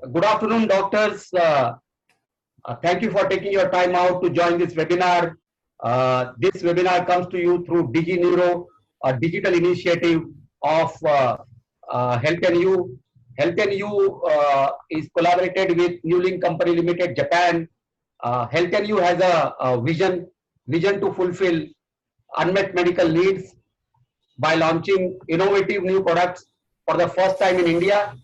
Good afternoon, doctors. Thank you for taking your time out to join this webinar. This webinar comes to you through DigiNeuro, a digital initiative of Health&U. Health&U is collaborated with New Link Company Limited, Japan. Health&U has a vision to fulfill unmet medical needs by launching innovative new products for the first time in India.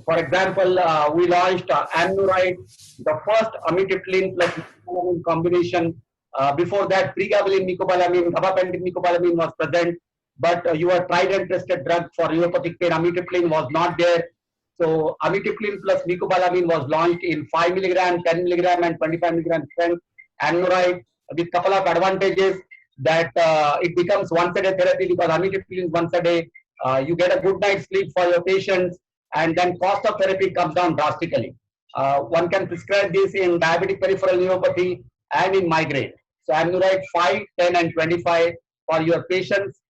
For example, we launched Amnuride, the first amitriptyline plus mecobalamin combination. Before that, pregabalin, mecobalamin, gabapentin, mecobalamin was present, but your tried and tested drug for neuropathic pain, amitriptyline, was not there. So, amitriptyline plus mecobalamin was launched in 5 milligram, 10 milligram, and 25 milligram strength. Amnuride, with couple of advantages that it becomes once a day therapy because amitriptyline is once a day. You get a good night's sleep for your patients, and then cost of therapy comes down drastically. One can prescribe this in diabetic peripheral neuropathy and in migraine. So Amnuride 5, 10 and 25 for your patients.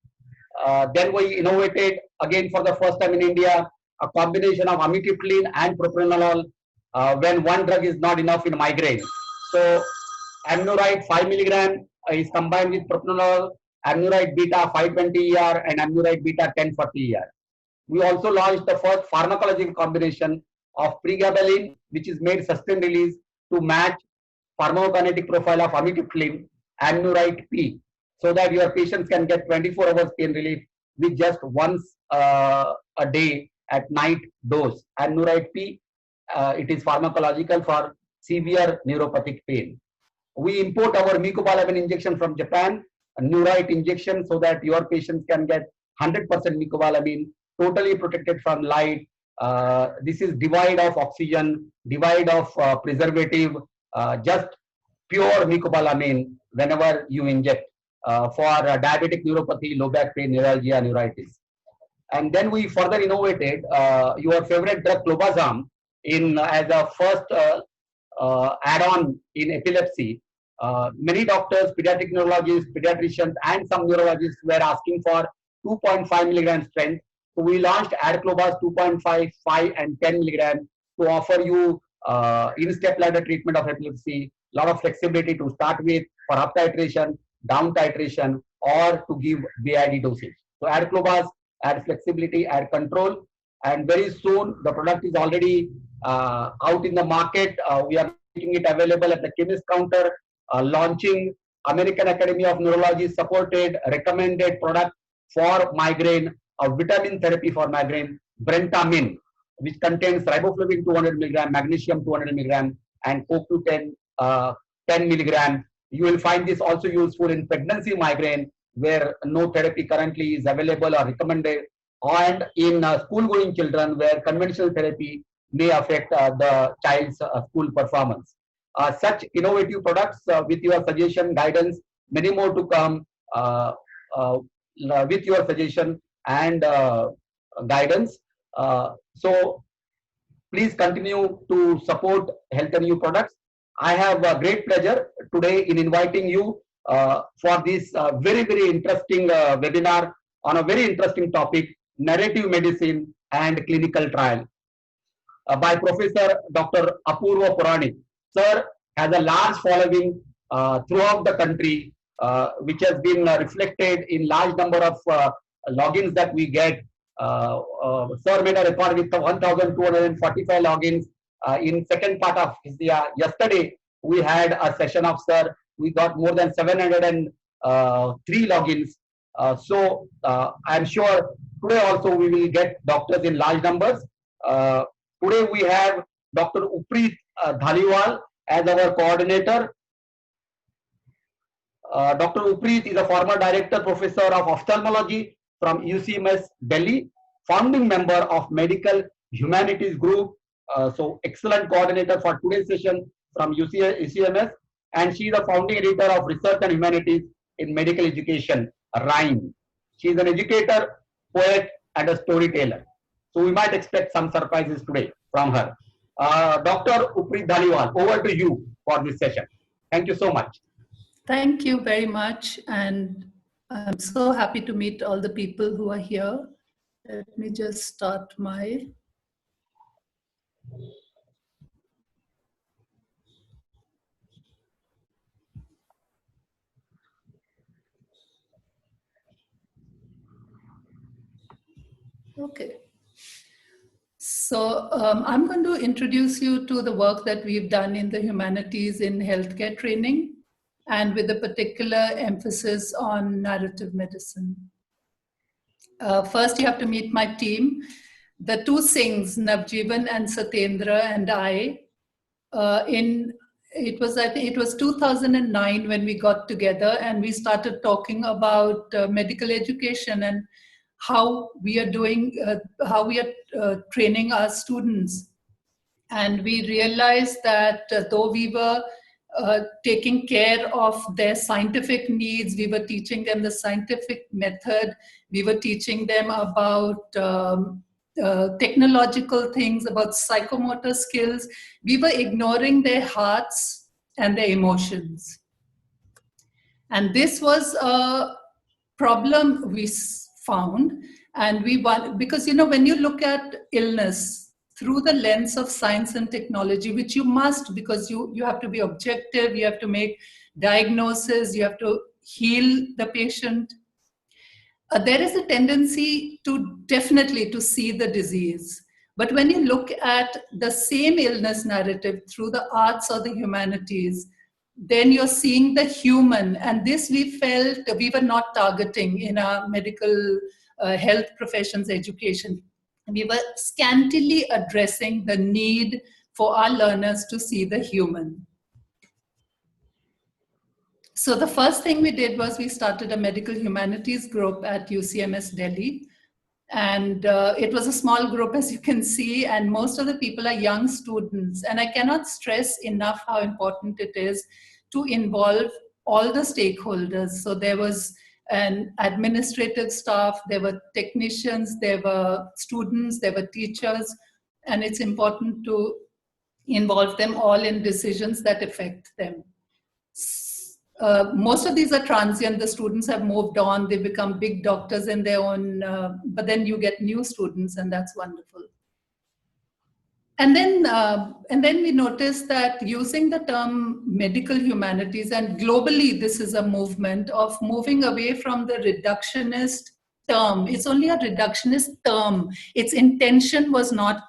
Then we innovated again for the first time in India a combination of amitriptyline and propranolol when one drug is not enough in migraine. So Amnuride 5 milligram is combined with propranolol, Amnuride beta 520 ER and Amnuride beta 1040 ER. We also launched the first pharmacological combination of pregabalin, which is made sustained release to match pharmacokinetic profile of amitriptyline, Amnuride P, so that your patients can get 24 hours pain relief with just once a day at night dose. Amnuride P, it is pharmacological for severe neuropathic pain. We import our mecobalamin injection from Japan, a Neurite injection, so that your patients can get 100% mecobalamin, totally protected from light. This is devoid of oxygen, devoid of preservative, just pure mecobalamin whenever you inject for diabetic neuropathy, low back pain, neuralgia, neuritis. And then we further innovated your favorite drug clobazam in as a first add-on in epilepsy. Many doctors, pediatric neurologists, pediatricians, and some neurologists were asking for 2.5 milligram strength. So we launched Adclobaz 2.5, 5, and 10 milligram to offer you in-step ladder treatment of epilepsy, a lot of flexibility to start with for up titration, down titration, or to give BID dosage. So Adclobaz adds flexibility, add control, and very soon the product is already out in the market. We are making it available at the chemist counter, launching American Academy of Neurology supported recommended product for migraine, a vitamin therapy for migraine, Brentamin, which contains riboflavin 200 milligram, magnesium 200 milligram, and CoQ10 10 milligram. You will find this also useful in pregnancy migraine, where no therapy currently is available or recommended, and in school-going children, where conventional therapy may affect the child's school performance. Such innovative products with your suggestion, guidance, many more to come with your suggestion and guidance. So please continue to support Health&U products. I have a great pleasure today in inviting you for this very, very interesting webinar on a very interesting topic, narrative medicine and clinical trial by Professor Dr. Apurva Puranik. Sir has a large following throughout the country, which has been reflected in large number of logins that we get. Sir made a record with 1,245 logins. In second part of yesterday, we had a session of Sir. We got more than 703 logins. So I'm sure today also we will get doctors in large numbers. Today we have Dr. Upreet Dhaliwal as our coordinator. Dr. Upreet is a former director professor of ophthalmology from UCMS Delhi, founding member of Medical Humanities Group. So excellent coordinator for today's session from UCMS, and she is the founding editor of Research and Humanities in Medical Education, RHYME. She is an educator, poet, and a storyteller. So we might expect some surprises today from her. Dr. Upreet Dhaliwal, over to you for this session. Thank you so much. Thank you very much, and I'm so happy to meet all the people who are here. Let me just start my Okay. So I'm going to introduce you to the work that we've done in the humanities in healthcare training, and with a particular emphasis on narrative medicine. First, you have to meet my team. The two Singhs, Navjeevan and Satyendra, and I, I think it was 2009 when we got together and we started talking about medical education and how we are doing, how we are training our students. And we realized that though we were taking care of their scientific needs, we were teaching them the scientific method, we were teaching them about technological things, about psychomotor skills, we were ignoring their hearts and their emotions. And this was a problem we found. And we want, because, you know, when you look at illness through the lens of science and technology, which you must, because you have to be objective, you have to make diagnosis, you have to heal the patient, there is a tendency to definitely to see the disease. But when you look at the same illness narrative through the arts or the humanities, then you're seeing the human. And this we felt we were not targeting in our medical health professions education. We were scantily addressing the need for our learners to see the human. So the first thing we did was we started a medical humanities group at UCMS Delhi. And it was a small group, as you can see, and most of the people are young students. And I cannot stress enough how important it is to involve all the stakeholders. So there was an administrative staff, there were technicians, there were students, there were teachers, and it's important to involve them all in decisions that affect them. Most of these are transient. The students have moved on, they become big doctors in their own, but then you get new students, and that's wonderful. And then we noticed that using the term medical humanities, and globally this is a movement of moving away from the reductionist term. It's only a reductionist term. Its intention was not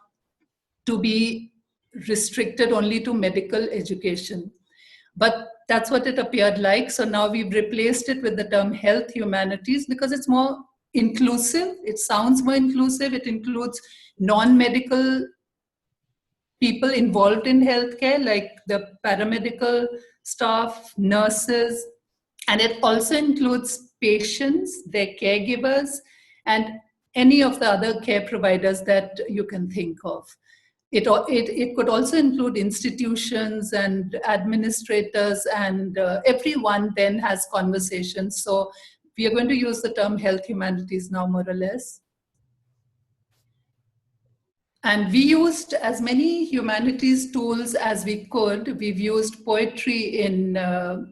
to be restricted only to medical education. But that's what it appeared like. So now we've replaced it with the term health humanities because it's more inclusive. It sounds more inclusive. It includes non-medical people involved in healthcare, like the paramedical staff, nurses, and it also includes patients, their caregivers, and any of the other care providers that you can think of. It could also include institutions and administrators, and everyone then has conversations. So we are going to use the term health humanities now, more or less. And we used as many humanities tools as we could. We've used poetry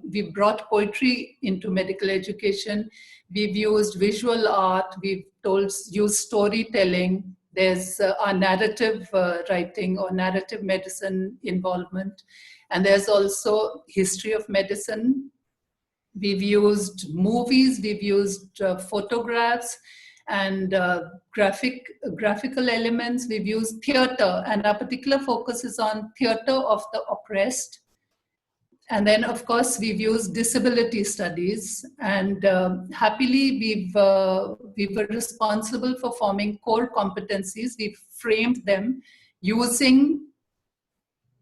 we brought poetry into medical education. We've used visual art. We've used storytelling. There's our narrative writing or narrative medicine involvement. And there's also history of medicine. We've used movies, we've used photographs and graphical elements. We've used theater, and our particular focus is on theater of the oppressed. And then, of course, we've used disability studies, and happily, we were responsible for forming core competencies. We've framed them using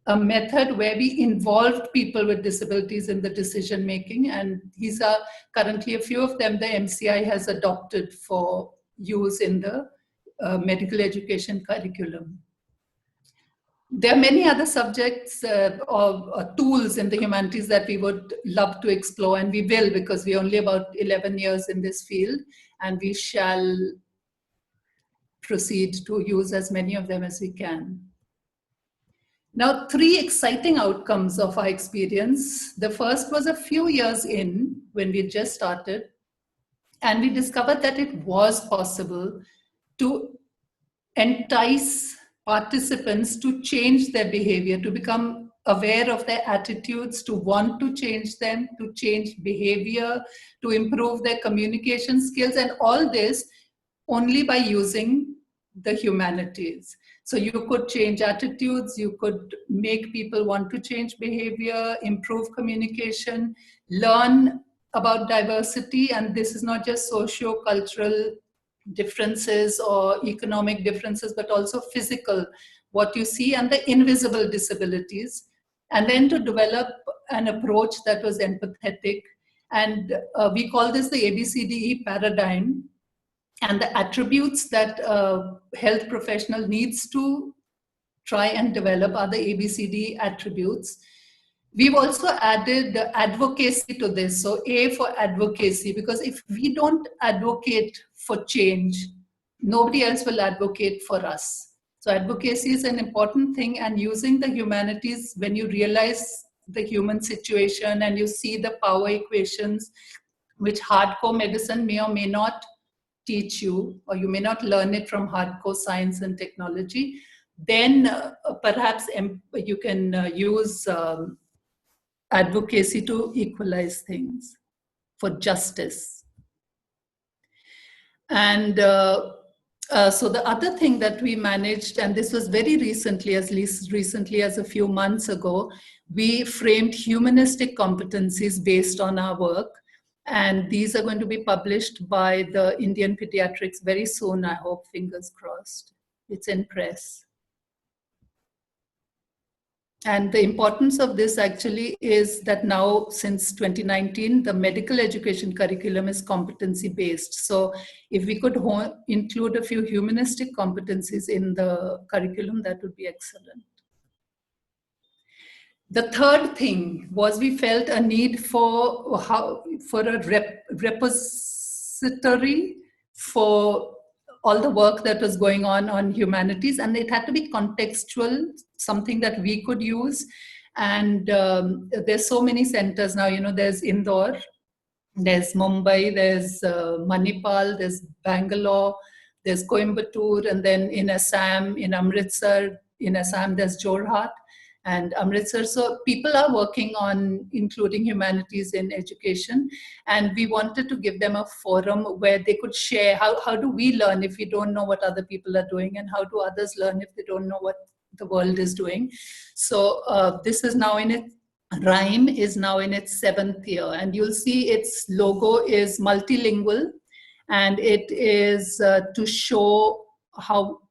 a method where we involved people with disabilities in the decision making, and these are currently a few of them the MCI has adopted for use in the medical education curriculum. There are many other subjects or tools in the humanities that we would love to explore, and we will, because we're only about 11 years in this field, and we shall proceed to use as many of them as we can. Now, 3 exciting outcomes of our experience. The first was a few years in, when we just started, and we discovered that it was possible to entice participants to change their behavior, to become aware of their attitudes, to want to change them, to change behavior, to improve their communication skills, and all this only by using the humanities. So you could change attitudes, you could make people want to change behavior, improve communication, learn about diversity, and this is not just socio-cultural differences or economic differences, but also physical, what you see, and the invisible disabilities. And then to develop an approach that was empathetic. And we call this the ABCDE paradigm. And the attributes that a health professional needs to try and develop are the ABCD attributes. We've also added advocacy to this. So A for advocacy, because if we don't advocate for change, nobody else will advocate for us. So advocacy is an important thing, and using the humanities, when you realize the human situation and you see the power equations, which hardcore medicine may or may not teach you, or you may not learn it from hardcore science and technology, then perhaps you can use advocacy to equalize things for justice. And so the other thing that we managed, and this was very recently, as recently as a few months ago, we framed humanistic competencies based on our work. And these are going to be published by the Indian Pediatrics very soon, I hope, fingers crossed. It's in press. And the importance of this actually is that now, since 2019, the medical education curriculum is competency-based. So if we could include a few humanistic competencies in the curriculum, that would be excellent. The third thing was we felt a need for a repository for all the work that was going on humanities, and it had to be contextual, something that we could use. And there's so many centers now, you know, there's Indore, there's Mumbai, there's Manipal, there's Bangalore, there's Coimbatore, and then in Assam, in Amritsar, in Assam, there's Jorhat and Amritsar. So people are working on including humanities in education, and we wanted to give them a forum where they could share how do we learn if we don't know what other people are doing, and how do others learn if they don't know what the world is doing. So this is now in its, RHYME is now in its 7th year, and you'll see its logo is multilingual, and it is to show how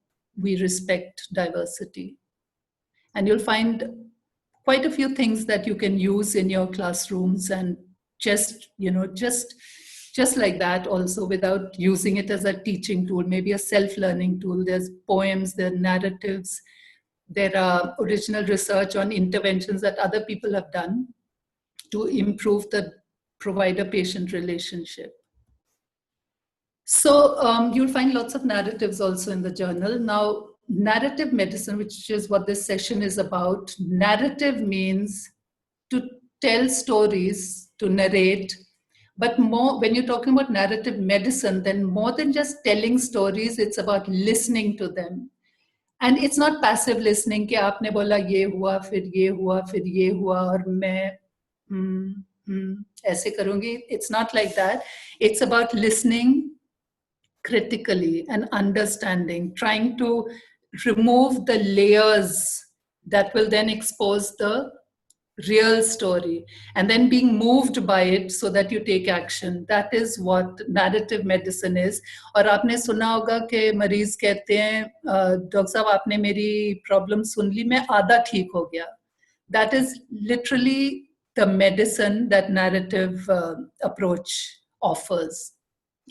we respect diversity. And you'll find quite a few things that you can use in your classrooms, and just like that also, without using it as a teaching tool, maybe a self-learning tool. There's poems, there are narratives, there are original research on interventions that other people have done to improve the provider-patient relationship. So you'll find lots of narratives also in the journal. Now, narrative medicine, which is what this session is about, narrative means to tell stories, to narrate, but more, when you're talking about narrative medicine, then more than just telling stories, it's about listening to them. And it's not passive listening कि आपने बोला ये हुआ फिर ये हुआ फिर ये हुआ और मैं ऐसे करूँगी. It's not like that. It's about listening critically and understanding, trying to remove the layers that will then expose the real story, and then being moved by it so that you take action. That is what narrative medicine is. और आपने सुना होगा कि मरीज कहते हैं doctor साहब आपने मेरी प्रॉब्लम सुन ली, मैं आधा ठीक हो गया. That is literally the medicine that narrative approach offers.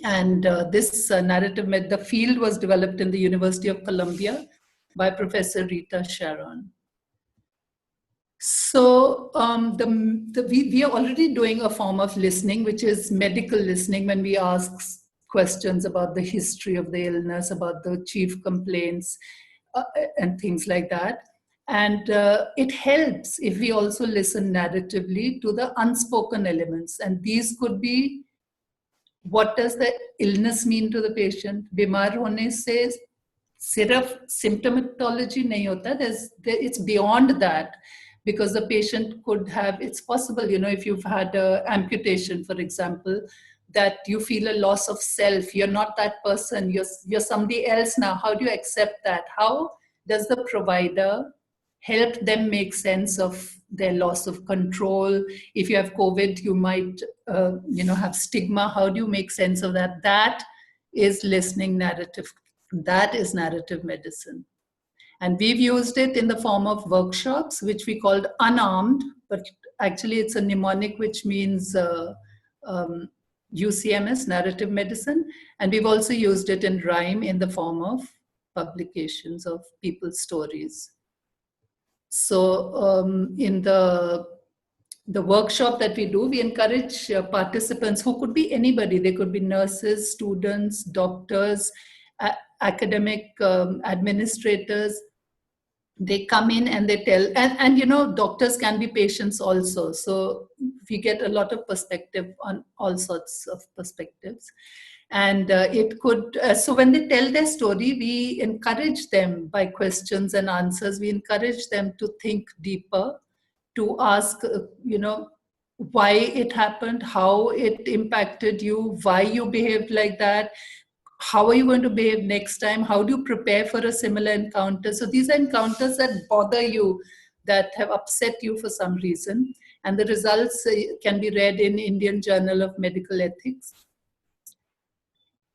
And this narrative, the field was developed in the University of Columbia by Professor Rita Sharon. So we are already doing a form of listening, which is medical listening, when we ask questions about the history of the illness, about the chief complaints, and things like that. And it helps if we also listen narratively to the unspoken elements. And these could be, what does the illness mean to the patient? Bimar hone se सिर्फ symptomatology नहीं होता, it's beyond that, because the patient could have, it's possible, you know, if you've had a amputation, for example, that you feel a loss of self. You're not that person, you're somebody else now. How do you accept that? How does the provider help them make sense of their loss of control? If you have COVID, you might you know, have stigma. How do you make sense of that? That is listening narrative. That is narrative medicine. And we've used it in the form of workshops, which we called Unarmed, but actually it's a mnemonic which means UCMS, narrative medicine. And we've also used it in rhyme in the form of publications of people's stories. So in the workshop that we do, we encourage participants who could be anybody. They could be nurses, students, doctors, academic administrators. They come in and they tell, and you know, doctors can be patients also. So we get a lot of perspective on all sorts of perspectives. And it could, so when they tell their story, we encourage them by questions and answers. We encourage them to think deeper, to ask, you know, why it happened, how it impacted you, why you behaved like that, how are you going to behave next time, how do you prepare for a similar encounter. So these are encounters that bother you, that have upset you for some reason. And the results can be read in Indian Journal of Medical Ethics.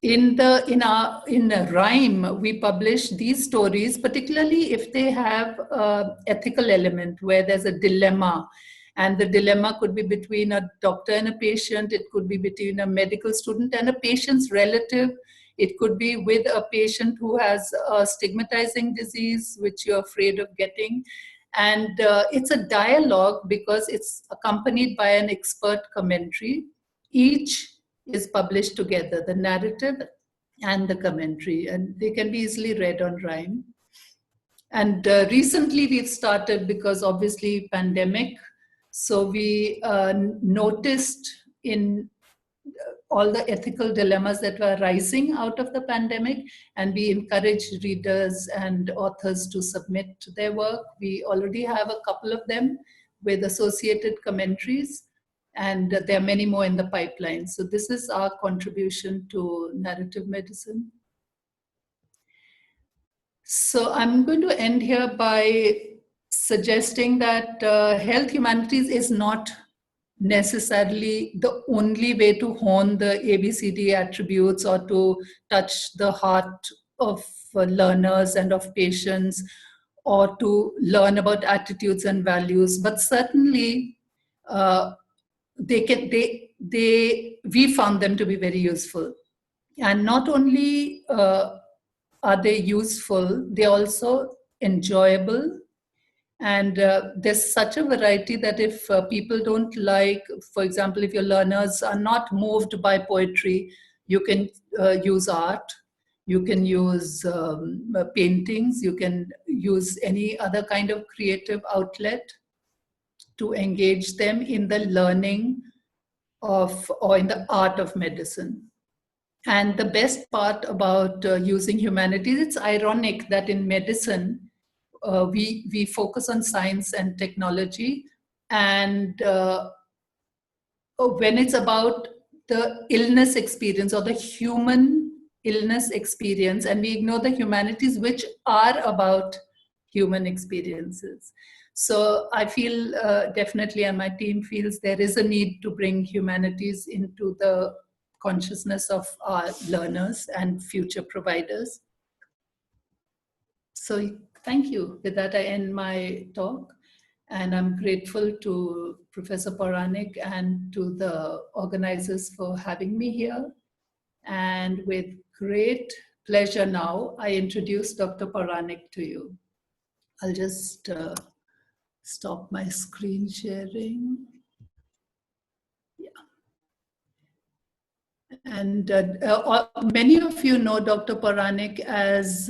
In a rhyme, we publish these stories, particularly if they have an ethical element where there's a dilemma. And the dilemma could be between a doctor and a patient. It could be between a medical student and a patient's relative. It could be with a patient who has a stigmatizing disease, which you're afraid of getting. And it's a dialogue because it's accompanied by an expert commentary. Each is published together, the narrative and the commentary, and they can be easily read on Rhyme. And recently we've started, because obviously pandemic, so we noticed in all the ethical dilemmas that were rising out of the pandemic, and we encourage readers and authors to submit their work. We already have a couple of them with associated commentaries, and there are many more in the pipeline. So this is our contribution to narrative medicine. So I'm going to end here by suggesting that health humanities is not necessarily the only way to hone the ABCD attributes or to touch the heart of learners and of patients, or to learn about attitudes and values. But certainly we found them to be very useful. And not only are they useful, they're also enjoyable. And there's such a variety that if people don't like, for example, if your learners are not moved by poetry, you can use art, you can use paintings, you can use any other kind of creative outlet to engage them in the learning of, or in the art of medicine. And the best part about using humanities, it's ironic that in medicine, we focus on science and technology, and when it's about the illness experience or the human illness experience, and we ignore the humanities, which are about human experiences. So I feel definitely, and my team feels, there is a need to bring humanities into the consciousness of our learners and future providers. So thank you. With that, I end my talk. And I'm grateful to Professor Pauranik and to the organizers for having me here. And with great pleasure now, I introduce Dr. Pauranik to you. I'll just stop my screen sharing. Yeah. And many of you know Dr. Pauranik as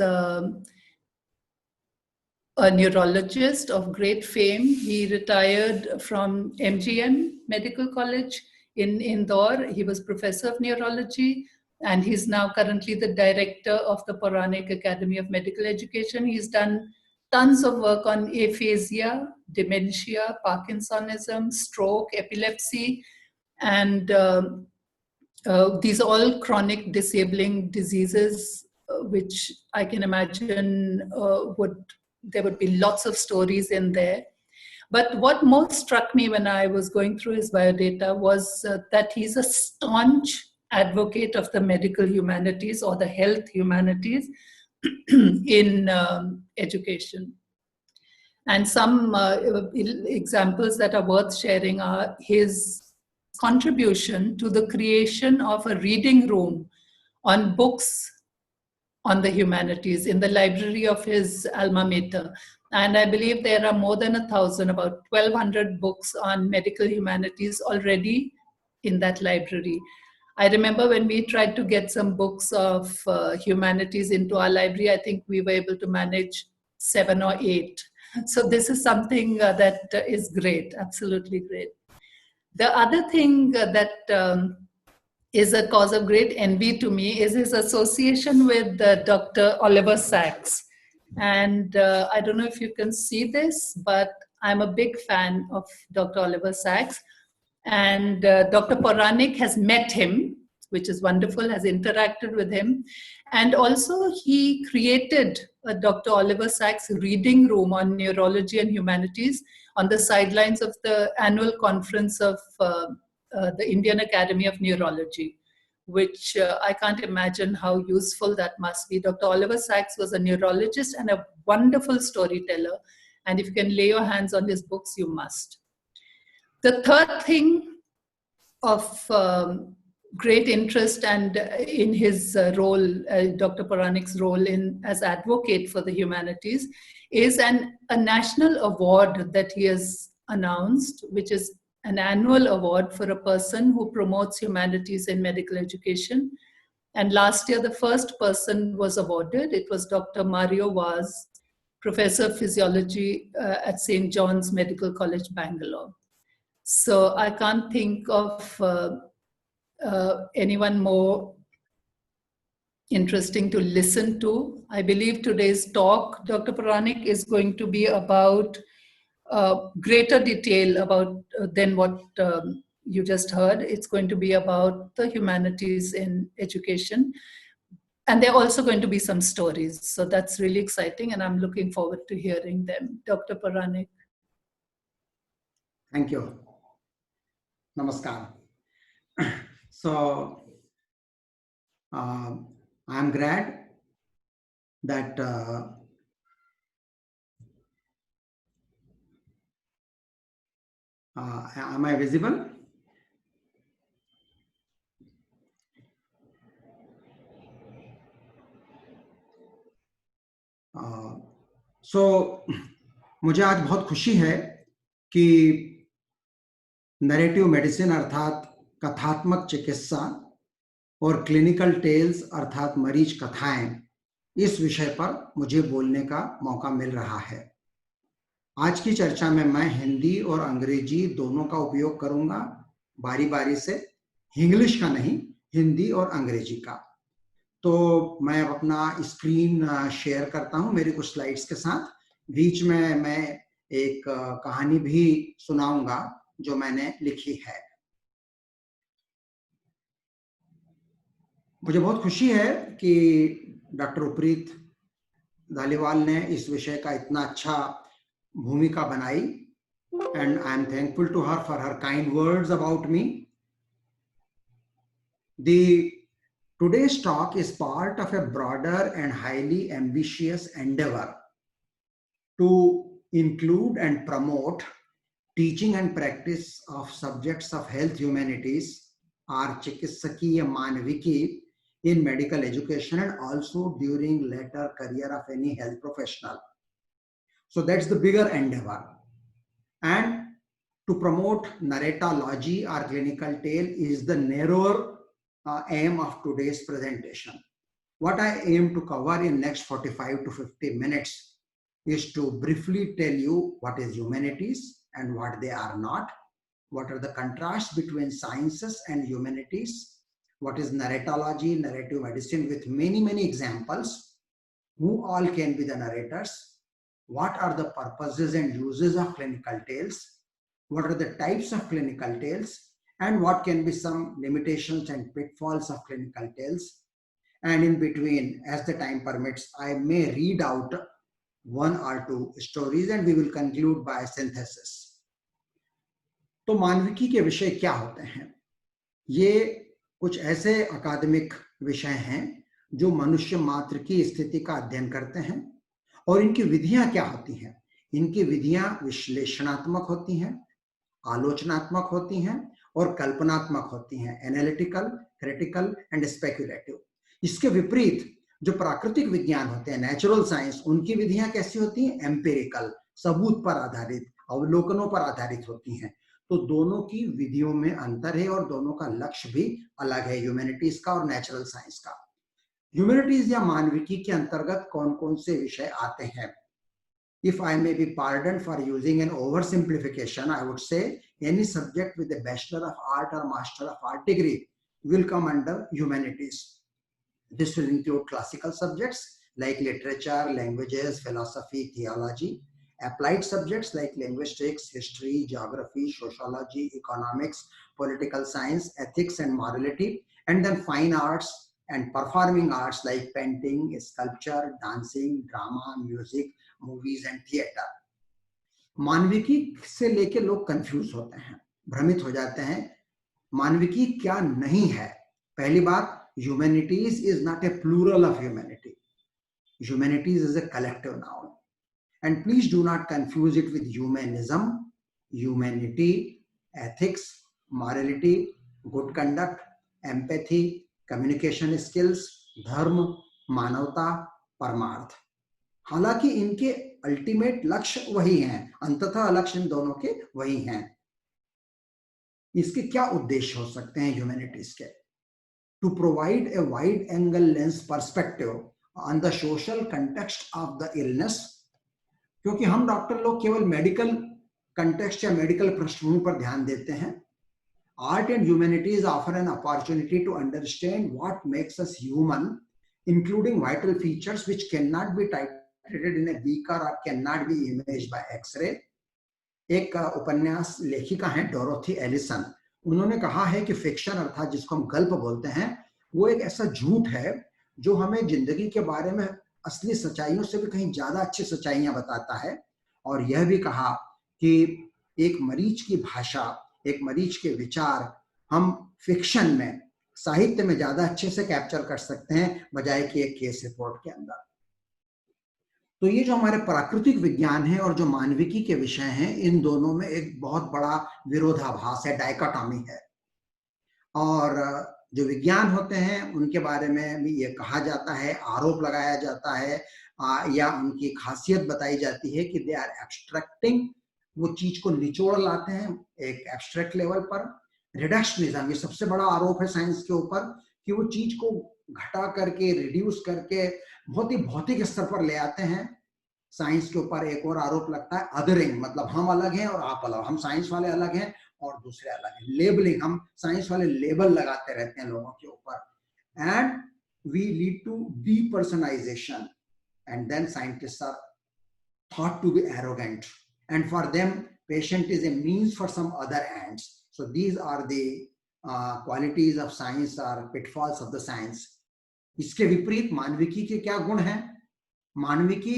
a neurologist of great fame. He retired from MGM Medical College in Indore. He was professor of neurology, and he's now currently the director of the Puranik Academy of Medical Education. He's done tons of work on aphasia, dementia, Parkinsonism, stroke, epilepsy, and these are all chronic disabling diseases, which I can imagine there would be lots of stories in there. But what most struck me when I was going through his biodata was that he's a staunch advocate of the medical humanities or the health humanities in education. And some examples that are worth sharing are his contribution to the creation of a reading room on books on the humanities in the library of his alma mater. And I believe there are more than 1,000, about 1,200 books on medical humanities already in that library. I remember when we tried to get some books of humanities into our library, I think we were able to manage 7 or 8. So this is something that is great, absolutely great. The other thing that is a cause of great envy to me is his association with Dr. Oliver Sacks. And I don't know if you can see this, but I'm a big fan of Dr. Oliver Sacks. And Dr. Puranik has met him, which is wonderful, has interacted with him. And also he created a Dr. Oliver Sacks reading room on neurology and humanities on the sidelines of the annual conference of the Indian Academy of Neurology, which I can't imagine how useful that must be. Dr. Oliver Sacks was a neurologist and a wonderful storyteller. And if you can lay your hands on his books, you must. The third thing of great interest and in his role, Dr. Puranik's role as advocate for the humanities, is a national award that he has announced, which is an annual award for a person who promotes humanities in medical education. And last year, the first person was awarded. It was Dr. Mario Vaz, Professor of Physiology at St. John's Medical College, Bangalore. So I can't think of anyone more interesting to listen to. I believe today's talk, Dr. Puranik, is going to be about greater detail about than what you just heard. It's going to be about the humanities in education. And there are also going to be some stories. So that's really exciting, and I'm looking forward to hearing them. Dr. Puranik. Thank you. Namaskar. So, I'm glad that am I visible? So, मुझे आज बहुत खुशी है कि narrative medicine अर्थात कथात्मक चिकित्सा और क्लिनिकल टेल्स अर्थात मरीज कथाएं, इस विषय पर मुझे बोलने का मौका मिल रहा है। आज की चर्चा में मैं हिंदी और अंग्रेजी दोनों का उपयोग करूंगा, बारी बारी से, इंग्लिश का नहीं, हिंदी और अंग्रेजी का। तो मैं अब अपना स्क्रीन शेयर करता हूं मेरी कुछ स्लाइड्स के साथ। बीच में मैं एक कहानी भी सुनाऊंगा जो मैंने लिखी है। मुझे बहुत खुशी है कि डॉक्टर उपरीत धालीवाल ने इस विषय का इतना अच्छा भूमिका बनाई, and I am thankful to her for her kind words about me. Today's talk is part of a broader and highly ambitious endeavor to include and promote teaching and practice of subjects of health humanities or Chikitsakiya Manviki in medical education and also during later career of any health professional. So that's the bigger endeavor. And to promote narratology or clinical tale is the narrower aim of today's presentation. What I aim to cover in next 45 to 50 minutes is to briefly tell you what is humanities and what they are not, what are the contrasts between sciences and humanities, what is narratology, narrative medicine with many examples, who all can be the narrators, what are the purposes and uses of clinical tales, what are the types of clinical tales, and what can be some limitations and pitfalls of clinical tales. And in between, as the time permits, I may read out one or two stories and we will conclude by synthesis. तो मानविकी के विषय क्या होते हैं? ये कुछ ऐसे अकादमिक विषय हैं जो मनुष्य मात्र की स्थिति का अध्ययन करते हैं, और इनकी विधियां क्या होती हैं? इनकी विधियां विश्लेषणात्मक होती हैं, आलोचनात्मक होती हैं और कल्पनात्मक होती हैं, एनालिटिकल, क्रिटिकल एंड स्पेक्युलेटिव। इसके विपरीत जो प्राकृतिक विज्ञान होते हैं, नेचुरल साइंस, उनकी विधियां कैसी होती हैं? एम्पिरिकल, सबूत पर आधारित, अवलोकनों पर आधारित होती हैं। तो दोनों की विधियों में अंतर है और दोनों का लक्ष्य भी अलग है, ह्यूमैनिटीज का और नेचुरल साइंस का। ह्यूमैनिटीज या मानविकी के अंतर्गत कौन कौन से विषय आते हैं? If I may be pardoned for using an oversimplification, I would say any subject with a Bachelor of Art or Master of Art degree will come under humanities. This will include classical subjects like literature, languages, philosophy, theology, applied subjects like linguistics, history, geography, sociology, economics, political science, ethics and morality, and then fine arts and performing arts like painting, sculpture, dancing, drama, music, movies and theatre. मानविकी से लेके लोग confuse होते हैं, भ्रमित हो जाते हैं। मानविकी क्या नहीं है? पहली बात, humanities is not a plural of humanity. Humanities is a collective noun, and please do not confuse it with humanism, humanity, ethics, morality, good conduct, empathy, communication skills, धर्म, मानवता, परमार्थ। हालांकि इनके अल्टीमेट लक्ष्य वही हैं, अंततः लक्ष्य इन दोनों के वही हैं। इसके क्या उद्देश्य हो सकते हैं ह्यूमैनिटीज के? To provide a wide angle lens perspective on the social context of the illness, क्योंकि हम डॉक्टर लोग केवल मेडिकल कंटेक्स्ट या मेडिकल पृष्ठभूमि पर ध्यान देते हैं। Art and humanities offer an opportunity to understand what makes us human, including vital features which cannot be titrated in a beaker or cannot be imaged by X-ray. एक उपन्यास लेखिका हैं डोरोथी एलिसन, उन्होंने कहा है कि फिक्शन अर्थात जिसको हम गल्प बोलते हैं, वो एक ऐसा झूठ है जो हमें जिंदगी के बारे में असली सच्चाइयों से भी कहीं ज्यादा अच्छी सच्चाइयां बताता है। और यह भी कहा कि एक मरीज की भाषा, एक मरीज के विचार हम फिक्शन में, साहित्य में ज्यादा अच्छे से कैप्चर कर सकते हैं बजाय कि एक केस रिपोर्ट के अंदर। तो ये जो हमारे प्राकृतिक विज्ञान है और जो मानविकी के विषय हैं, इन दोनों में एक बहुत बड़ा विरोधाभास है, डायकोटॉमी है। और जो विज्ञान होते हैं उनके बारे में भी ये कहा जाता है, आरोप लगाया जाता है या उनकी खासियत बताई जाती है कि दे आर एब्स्ट्रैक्टिंग, वो चीज को निचोड़ लाते हैं एक एब्स्ट्रैक्ट लेवल पर। रिडक्शनिज्म, ये सबसे बड़ा आरोप है साइंस के ऊपर कि वो चीज को घटा करके, रिड्यूस करके बहुत ही भौतिक स्तर पर ले आते हैं। साइंस के ऊपर एक और आरोप लगता है अदरिंग, मतलब हम अलग हैं और आप अलग, हम साइंस वाले अलग हैं और दूसरे अलग हैं। लेबलिंग, हम साइंस वाले लेबल लगाते रहते हैं लोगों के ऊपर। And we lead to depersonalisation, and then scientists are thought to be arrogant, and for them patient is a means for some other ends. So these are the qualities of science or pitfalls of the science. इसके विपरीत मानविकी के क्या गुण हैं? मानविकी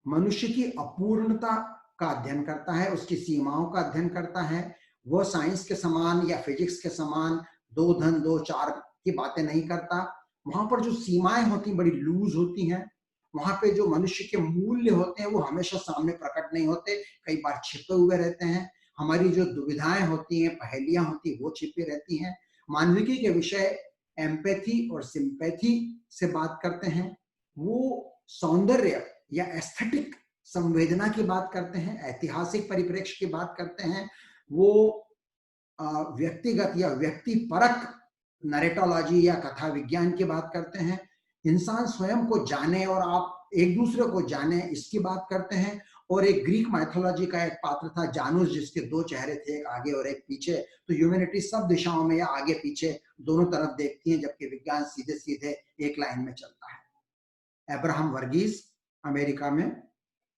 मनुष्य की अपूर्णता का अध्ययन करता है, उसकी सीमाओं का अध्ययन करता है। वो साइंस के समान या फिजिक्स के समान 2 धन 2 4 की बातें नहीं करता। वहां पर जो सीमाएं होती बड़ी लूज होती हैं, वहां पे जो मनुष्य के मूल्य होते हैं वो हमेशा सामने प्रकट नहीं होते, कई बार छिपे हुए रहते हैं। हमारी जो दुविधाएं होती हैं, पहेलियां होती हैं, वो छिपी रहती हैं। मानविकी के विषय एम्पैथी और सिंपैथी से बात करते हैं, वो सौंदर्य या एस्थेटिक संवेदना की बात करते हैं, ऐतिहासिक परिप्रेक्ष्य की बात करते हैं, वो व्यक्तिगत या व्यक्तिपरक नरेटोलॉजी या कथा विज्ञान की बात करते हैं, इंसान स्वयं को जाने और आप एक दूसरे को जाने इसकी बात करते हैं, और एक ग्रीक माइथोलॉजी का एक पात्र था जानूस, जिसके 2 चेहरे थे, एक आगे और एक पीछे। तो ह्यूमैनिटी सब दिशाओं में या आगे पीछे दोनों तरफ देखती है, जबकि विज्ञान सीधे सीधे एक लाइन में चलता है। अब्राहम वर्गीस अमेरिका में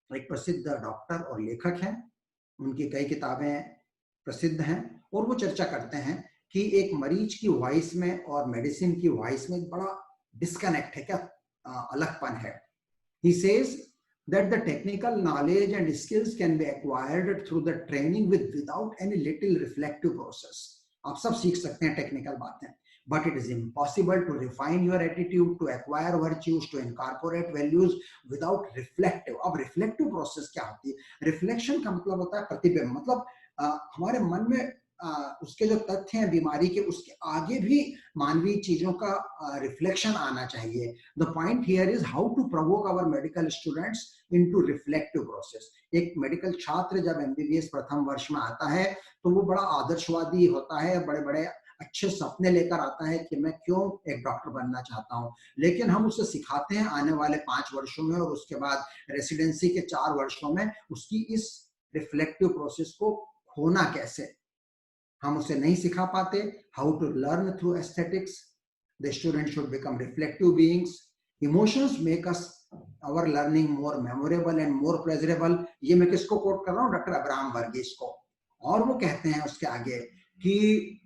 एक प्रसिद्ध डॉक्टर और लेखक हैं। उनकी कई किताबें प्रसिद्ध हैं और वो चर्चा करते हैं कि एक मरीज की वॉइस में और मेडिसिन की वॉइस में बड़ा डिस्कनेक्ट है, क्या अलगपन है। He says that the technical knowledge and skills can be acquired through the training without any little reflective process. आप सब सीख सकते हैं टेक्निकल बातें, but it is impossible to refine your attitude, to acquire virtues, to incorporate values without reflective. अब reflective process क्या होती है? Reflection का मतलब होता है प्रतिबिंब, मतलब हमारे मन में उसके जो तथ्य हैं बीमारी के, उसके आगे भी मानवीय चीजों का रिफ्लेक्शन आना चाहिए। The point here is how to provoke our medical students into reflective process. एक मेडिकल छात्र जब एमबीबीएस प्रथम वर्ष में आता है तो वो बड़ा आदर्शवादी होता है, बड़े बड़े अच्छे सपने लेकर आता है कि मैं क्यों एक डॉक्टर बनना चाहता हूं, लेकिन हम उसे सिखाते हैं आने वाले 5 वर्षों में और उसके बाद रेसिडेंसी के 4 वर्षों में उसकी इस रिफ्लेक्टिव प्रोसेस को होना कैसे, हम उसे नहीं सिखा पाते। How to learn through aesthetics, the student should become reflective beings, emotions make us our learning more memorable and more pleasurable. ये मैं किसको कोट कर रहा हूँ? डॉक्टर अब्राहम वर्गीस को। और वो कहते हैं उसके आगे कि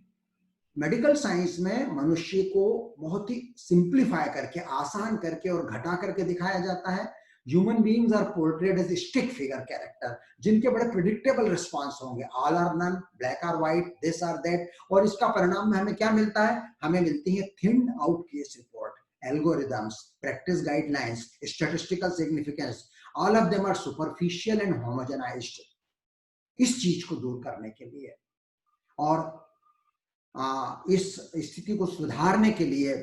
मेडिकल साइंस में मनुष्य को बहुत ही सिंप्लीफाई करके, आसान करके और घटा करके दिखाया जाता है। Human beings are portrayed as stick figure character, जिनके बड़े प्रिडिक्टेबल रिस्पॉन्स होंगे, all or none, black or white, this or that. और इसका परिणाम में हमें क्या मिलता है? हमें मिलती है thinned out case report, algorithms, practice guidelines, statistical significance, all of them are superficial and homogenised. इस चीज को दूर करने के लिए और इस स्थिति को सुधारने के लिए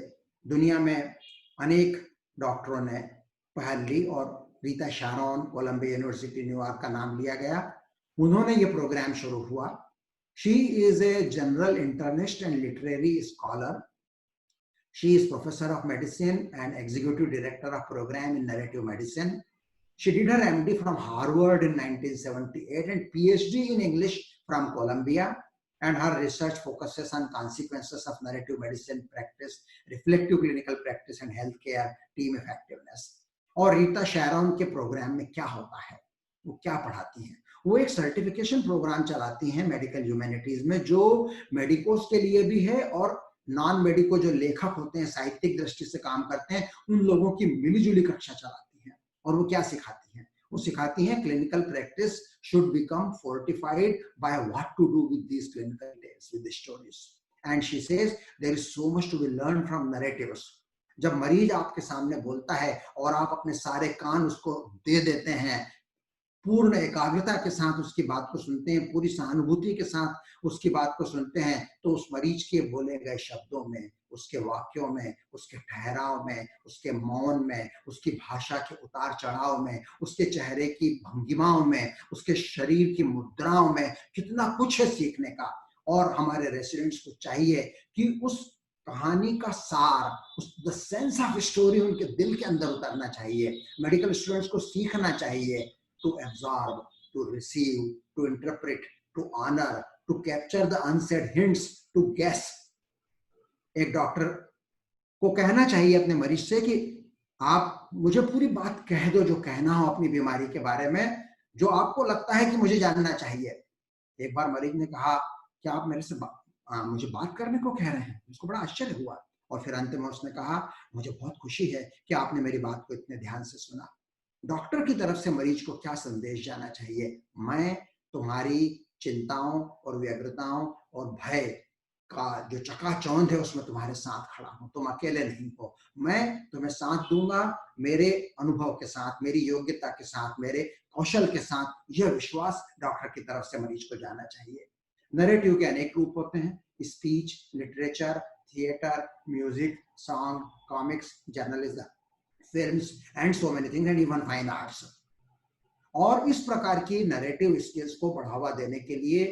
दुनिया में अनेक डॉक्टरों ने पहल ली और रीता शैरोन, कोलंबिया यूनिवर्सिटी न्यूयॉर्क का नाम लिया गया, उन्होंने ये प्रोग्राम शुरू हुआ। She is a general internist and literary scholar. She is professor of medicine and executive director of programme in narrative medicine. She did her MD from Harvard in 1978 and PhD in English from Columbia, and her research focuses on consequences of narrative medicine practice, reflective clinical practice and healthcare team effectiveness. और Rita Sharon के programme में क्या होता है, वो क्या पढ़ाती हैं? वो एक सर्टिफिकेशन प्रोग्राम चलाती हैं मेडिकल ह्यूमैनिटीज में, जो मेडिकोस के लिए भी है और नॉन मेडिको जो लेखक होते हैं, साहित्यिक दृष्टि से काम करते हैं, उन लोगों की मिलीजुली कक्षा चलाती हैं। और वो क्या सिखाती हैं? वो सिखाती हैं clinical practice should become fortified by what to do with these clinical tales, with the stories. And she says there is so much to be learned from narratives. जब मरीज आपके सामने बोलता है और आप अपने सारे कान उसको दे देते हैं, पूर्ण एकाग्रता के साथ उसकी बात को सुनते हैं, पूरी सहानुभूति के साथ उसकी बात को सुनते हैं, तो उस मरीज के बोले गए शब्दों में, उसके वाक्यों में, उसके ठहराव में, उसके मौन में, उसकी भाषा के उतार चढ़ाव में, उसके चेहरे की भंगिमाओं में, उसके शरीर की मुद्राओं में कितना कुछ है सीखने का। और हमारे रेसिडेंट्स को चाहिए कि उस कहानी का सार, उस द सेंस ऑफ स्टोरी उनके दिल के अंदर उतरना चाहिए। मेडिकल स्टूडेंट्स को सीखना चाहिए to absorb, to receive, to interpret, to honor, to capture the unsaid hints, to guess. एक डॉक्टर को कहना चाहिए अपने मरीज से कि आप मुझे पूरी बात कह दो, जो कहना हो अपनी बीमारी के बारे में, जो आपको लगता है कि मुझे जानना चाहिए। एक बार मरीज ने कहा कि आप मेरे से मुझे बात करने को कह रहे हैं। उसको बड़ा आश्चर्य हुआ और फिर अंत में उसने कहा, मुझे बहुत खुशी है कि आपने मेरी बात को इतने ध्यान से सुना। डॉक्टर की तरफ से मरीज को क्या संदेश जाना चाहिए? मैं तुम्हारी चिंताओं और व्यग्रताओं और भय का जो चकाचौंध है उसमें तुम्हारे साथ खड़ा हूं, तुम अकेले नहीं हो, मैं तुम्हें साथ दूंगा, मेरे अनुभव के साथ, मेरी योग्यता के साथ, मेरे कौशल के साथ। यह विश्वास डॉक्टर की तरफ से मरीज को जाना चाहिए। नैरेटिव के अनेक रूप होते हैं, speech, literature, theatre, music, song, comics, journalism, films and so many things and even fine arts. और इस प्रकार की नैरेटिव स्किल्स को बढ़ावा देने के लिए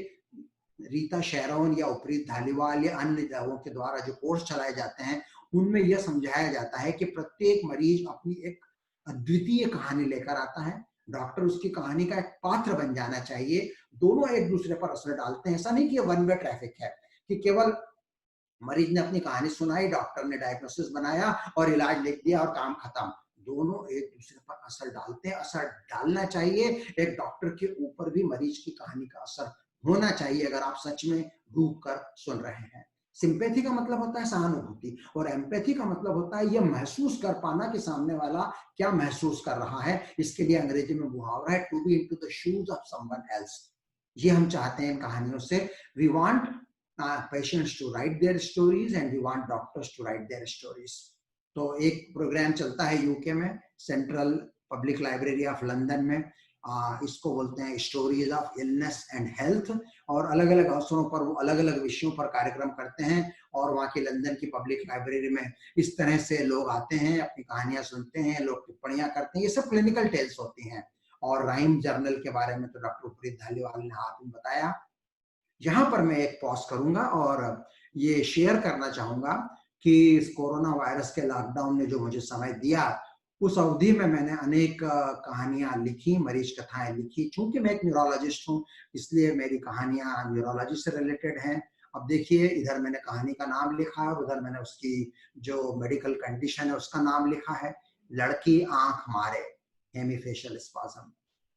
रीता शैरोन या उपरीत धालीवाल या अन्य लोगों के द्वारा जो कोर्स चलाए जाते हैं, उनमें यह समझाया जाता है कि प्रत्येक मरीज अपनी एक अद्वितीय कहानी लेकर आता है, डॉक्टर उसकी कहानी का एक पात्र बन जाना चाहिए। दोनों एक दूसरे पर असर डालते हैं। ऐसा नहीं कि वन वे ट्रैफिक है कि केवल मरीज ने अपनी कहानी सुनाई, डॉक्टर ने डायग्नोसिस बनाया और इलाज लिख दिया और काम खत्म। दोनों एक दूसरे पर असर डालते हैं। असर डालना चाहिए। एक डॉक्टर के ऊपर भी मरीज की कहानी का असर होना चाहिए अगर आप सच में डूब कर सुन रहे हैं। सिंपैथी का मतलब होता है सहानुभूति, और एम्पैथी का मतलब होता है यह महसूस कर पाना कि सामने वाला क्या महसूस कर रहा है। इसके लिए अंग्रेजी में मुहावरा है, to be into the shoes of someone else. ये हम चाहते हैं इन कहानियों से। We want patients to write their stories and we want doctors to write their stories. तो एक प्रोग्राम चलता है यूके में, central public library of London में, इसको बोलते हैं stories of illness and health, और अलग अलग अवसरों पर वो अलग अलग विषयों पर कार्यक्रम करते हैं। और वहाँ की लंदन की पब्लिक लाइब्रेरी में इस तरह से लोग आते हैं, अपनी कहानियां सुनते हैं, लोग टिप्पणियां करते हैं। ये सब क्लिनिकल टेल्स होती हैं। और राइम जर्नल के बारे में तो डॉक्टर प्रीत धालीवाल ने आपको बताया। यहाँ पर मैं एक पॉज करूंगा और ये शेयर करना चाहूंगा कि इस कोरोना वायरस के लॉकडाउन ने जो मुझे समय दिया, उस अवधि में मैंने अनेक कहानियां लिखी, मरीज कथाएं लिखी। चूंकि मैं एक न्यूरोलॉजिस्ट हूँ, इसलिए मेरी कहानियां न्यूरोलॉजी से रिलेटेड हैं। अब देखिए, इधर मैंने कहानी का नाम लिखा है और उधर मैंने उसकी जो मेडिकल कंडीशन है उसका नाम लिखा है। लड़की आंख मारे, हेमीफेशियल स्पाज्म।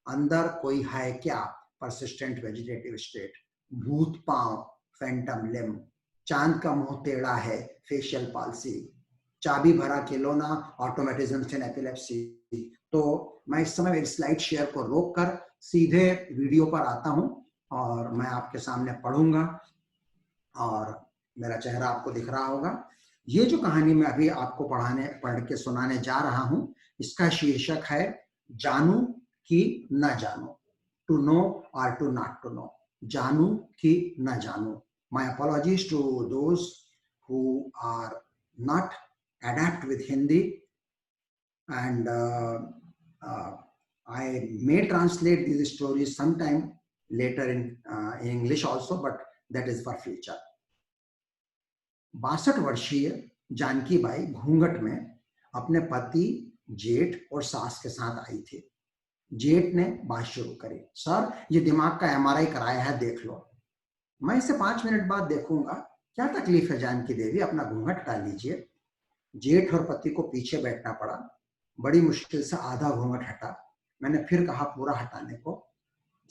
अंदर कोई है क्या, परसिस्टेंट वेजिटेटिव स्टेट। भूत पांव, फैंटम लिम्ब। चांद का मुंह टेढ़ा है, फेशियल पाल्सी। चाबी भरा खिलौना, ऑटोमेटिज्म इन एपिलेप्सी। तो मैं इस समय मेरी स्लाइड शेयर को रोककर सीधे वीडियो पर आता हूं और मैं आपके सामने पढ़ूंगा और मेरा चेहरा आपको दिख रहा होगा। ये जो कहानी मैं अभी आपको पढ़ के सुनाने जा रहा हूं, इसका शीर्षक है जानू कि न जानू, टू नो और टू नॉट टू नो। जानू कि न जानू। My apologies to those who are not adept with Hindi, and I may translate these stories sometime later in English also, but that is for future. 62 वर्षीय जानकी बाई घूंघट में अपने पति, जेठ और सास के साथ आई थी। जेठ ने बात शुरू करी, सर ये दिमाग का एमआरआई कराया है, देख लो। मैं इसे 5 मिनट बाद देखूंगा, क्या तकलीफ है जानकी देवी, अपना घूंघट हटा लीजिए। जेठ और पति को पीछे बैठना पड़ा। बड़ी मुश्किल से आधा घूंघट हटा। मैंने फिर कहा पूरा हटाने को।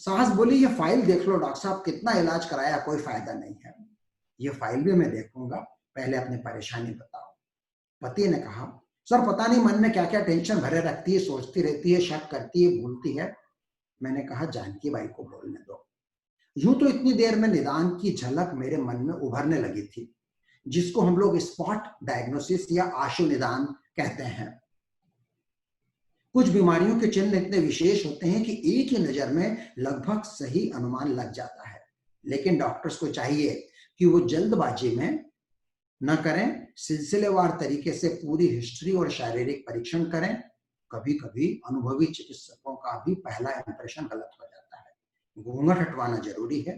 सास बोली, ये फाइल देख लो डॉक्टर साहब, कितना इलाज कराया, कोई फायदा नहीं है। ये फाइल भी मैं देखूंगा, पहले अपनी परेशानी बताओ। पति ने कहा, सर पता नहीं मन में क्या क्या टेंशन भरे रखती है, सोचती रहती है, शक करती है, भूलती है। मैंने कहा जानकी बाई को बोलने दो। यूं तो इतनी देर में निदान की झलक मेरे मन में उभरने लगी थी, जिसको हम लोग स्पॉट डायग्नोसिस या आशु निदान कहते हैं। कुछ बीमारियों के चिन्ह इतने विशेष होते हैं कि एक ही नजर में लगभग सही अनुमान लग जाता है, लेकिन डॉक्टर्स को चाहिए कि वो जल्दबाजी में न करें, सिलसिलेवार तरीके से पूरी हिस्ट्री और शारीरिक परीक्षण करें। कभी कभी अनुभवी चिकित्सकों का भी पहला इंप्रेशन गलत हो जाता है। घूंघट हटवाना जरूरी है।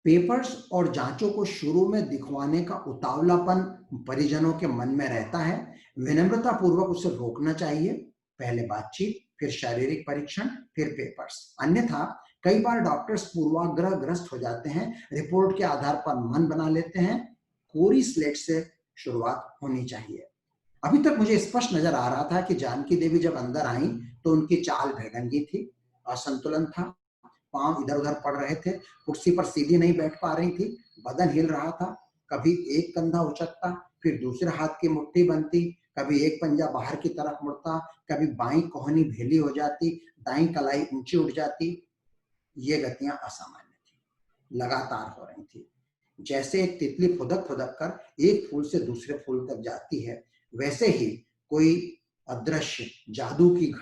पेपर्स और जांचों को शुरू में दिखवाने का उतावलापन परिजनों के मन में रहता है। विनम्रता पूर्वक उसे रोकना चाहिए। पहले बातचीत, फिर शारीरिक परीक्षण, फिर पेपर्स। अन्यथा कई बार डॉक्टर्स पूर्वाग्रह ग्रस्त हो जाते हैं, रिपोर्ट के आधार पर मन बना लेते हैं। कोरी स्लेट से शुरुआत होनी चाहिए। अभी तक मुझे स्पष्ट नजर आ रहा था कि जानकी देवी जब अंदर आई तो उनकी चाल भेड़ंगी थी, असंतुलन था, पांव इधर उधर पड़ रहे थे, कुर्सी पर सीधी नहीं बैठ पा रही थी, बदन हिल रहा था। कभी एक कंधा उचकता, फिर दूसरे हाथ की मुट्ठी बनती, कभी एक पंजा बाहर की तरफ मुड़ता, कभी बाईं कोहनी भेली हो जाती, दाईं कलाई ऊंची उठ जाती। ये गतियां असामान्य थी, लगातार हो रही थी। जैसे एक तितली फुदक फुदक कर एक फूल से दूसरे फूल तक जाती है, वैसे ही कोई अदृश्य जादू की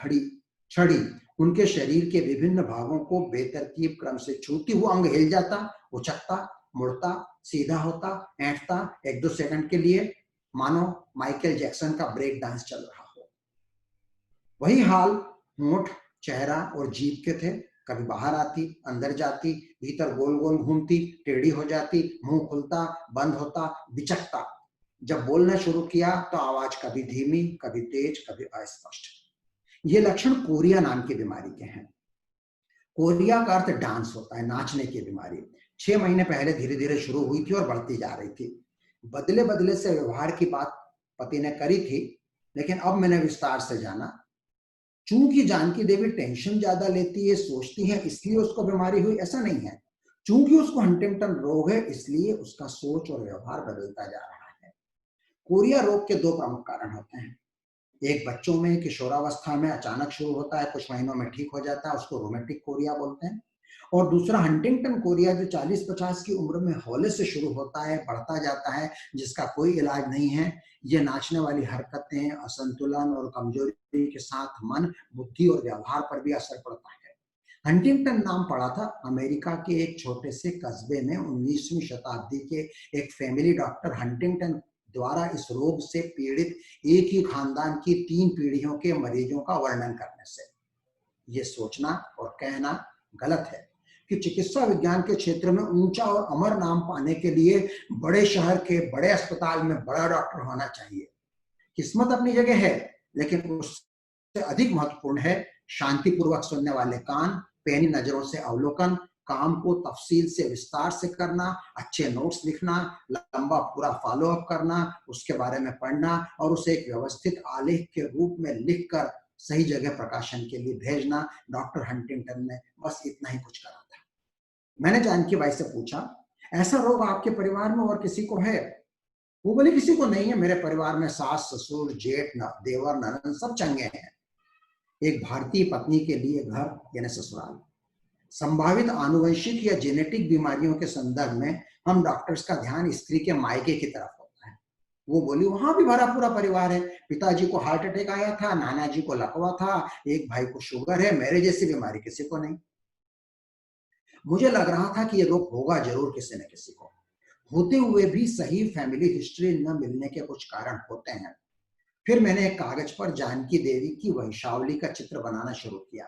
छड़ी उनके शरीर के विभिन्न भागों को बेतरतीब क्रम से छूती हुआ अंग हिल जाता, उचकता, मुड़ता, सीधा होता, ऐंठता 1-2 सेकंड के लिए, मानो माइकल जैक्सन का ब्रेक डांस चल रहा हो। वही हाल होंठ, चेहरा और जीभ के थे। कभी बाहर आती, अंदर जाती, भीतर गोल गोल घूमती, टेढ़ी हो जाती, मुंह खुलता, बंद होता, बिचकता। जब बोलना शुरू किया तो आवाज कभी धीमी, कभी तेज, कभी अस्पष्ट। ये लक्षण कोरिया नाम की बीमारी के हैं। कोरिया का अर्थ डांस होता है, नाचने की बीमारी। 6 महीने पहले धीरे धीरे शुरू हुई थी और बढ़ती जा रही थी। बदले बदले से व्यवहार की बात पति ने करी थी, लेकिन अब मैंने विस्तार से जाना। चूंकि जानकी देवी टेंशन ज्यादा लेती है, सोचती है, इसलिए उसको बीमारी हुई, ऐसा नहीं है। चूंकि उसको हंटिंगटन रोग है, इसलिए उसका सोच और व्यवहार बदलता जा रहा है। कोरिया रोग के 2 प्रमुख कारण होते हैं। एक बच्चों में किशोरावस्था में अचानक शुरू होता है, कुछ महीनों में ठीक हो जाता है, उसको रोमेटिक कोरिया बोलते हैं। और दूसरा हंटिंगटन कोरिया जो 40-50 की उम्र में हौले से शुरू होता है, बढ़ता जाता है, जिसका कोई इलाज नहीं है। ये नाचने वाली हरकतें, असंतुलन और कमजोरी के साथ मन, बुद्धि और व्यवहार पर भी असर पड़ता है। हंटिंगटन नाम पड़ा था अमेरिका के एक छोटे से कस्बे में 19वीं शताब्दी के एक फैमिली डॉक्टर हंटिंगटन द्वारा इस रोग से पीड़ित एक ही खानदान की 3 पीढ़ियों के मरीजों का वर्णन करने से। ये सोचना और कहना गलत है कि चिकित्सा विज्ञान के क्षेत्र में ऊंचा और अमर नाम पाने के लिए बड़े शहर के बड़े अस्पताल में बड़ा डॉक्टर होना चाहिए। किस्मत अपनी जगह है, लेकिन उससे अधिक महत्वपूर्ण है शांतिपूर्वक सुनने वाले कान, पैनी नजरों से अवलोकन, काम को तफसील से विस्तार से करना, अच्छे नोट्स लिखना, लंबा पूरा फॉलो अप करना, उसके बारे में पढ़ना और उसे एक व्यवस्थित आलेख के रूप में लिखकर सही जगह प्रकाशन के लिए भेजना। डॉक्टर हंटिंगटन ने बस इतना ही कुछ करा था। मैंने जानकी बाई से पूछा, ऐसा रोग आपके परिवार में और किसी को है? वो बोले, किसी को नहीं है, मेरे परिवार में सास, ससुर, जेठ, देवर, ननद सब चंगे हैं। एक भारतीय पत्नी के लिए घर यानी ससुराल। संभावित आनुवंशिक या जेनेटिक बीमारियों के संदर्भ में हम डॉक्टर्स का ध्यान स्त्री के मायके की तरफ होता है। वो बोली, वहां भी भरा पूरा परिवार है। पिताजी को हार्ट अटैक आया था, नाना जी को लकवा था, एक भाई को शुगर है, मेरे जैसी बीमारी किसी को नहीं। मुझे लग रहा था कि ये रोग होगा जरूर किसी न किसी को। होते हुए भी सही फैमिली हिस्ट्री न मिलने के कुछ कारण होते हैं। फिर मैंने एक कागज पर जानकी देवी की वंशावली का चित्र बनाना शुरू किया,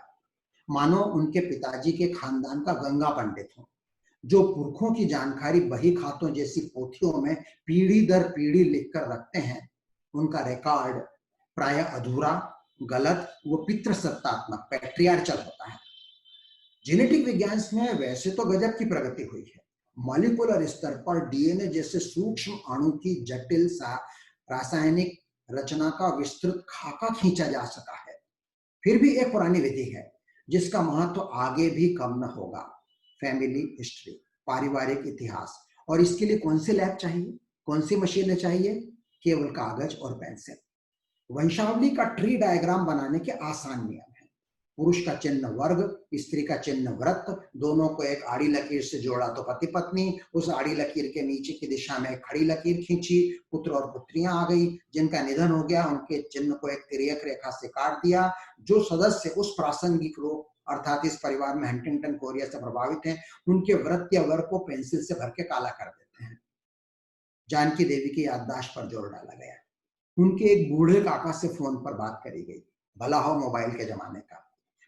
मानो उनके पिताजी के खानदान का गंगा पंडित हो, जो पुरखों की जानकारी बही खातों जैसी पोथियों में पीढ़ी दर पीढ़ी लिखकर रखते हैं। उनका रिकॉर्ड प्राय अधूरा, गलत व पितृसत्तात्मक पैट्रियार्चल होता है। जेनेटिक विज्ञान में वैसे तो गजब की प्रगति हुई है। मॉलिक्यूलर स्तर पर डीएनए जैसे सूक्ष्म अणु की जटिल सा रासायनिक रचना का विस्तृत खाका खींचा जा सका है। फिर भी एक पुरानी विधि है जिसका महत्व आगे भी कम न होगा, फैमिली हिस्ट्री, पारिवारिक इतिहास। और इसके लिए कौन सी लैब चाहिए, कौन सी मशीनें चाहिए? केवल कागज और पेंसिल। वंशावली का ट्री डायग्राम बनाने के आसान नियम है। पुरुष का चिन्ह वर्ग, स्त्री का चिन्ह व्रत, दोनों को एक आड़ी लकीर से जोड़ा तो पति पत्नी, उस आड़ी लकीर के नीचे की दिशा में एक खड़ी लकीर खींची, पुत्र और पुत्रियां आ गई। जिनका निधन हो गया उनके चिन्ह को एक तिर्यक रेखा से काट दिया। जो सदस्य उस प्रासंगिक रोग अर्थात इस परिवार में हंटिंगटन कोरिया से प्रभावित हैं, उनके व्रत या वर्ग को पेंसिल से भर के काला कर देते हैं। जानकी देवी की याददाश्त पर जोर डाला गया। उनके एक बूढ़े काका से फोन पर बात करी गई, भला हो मोबाइल के जमाने का।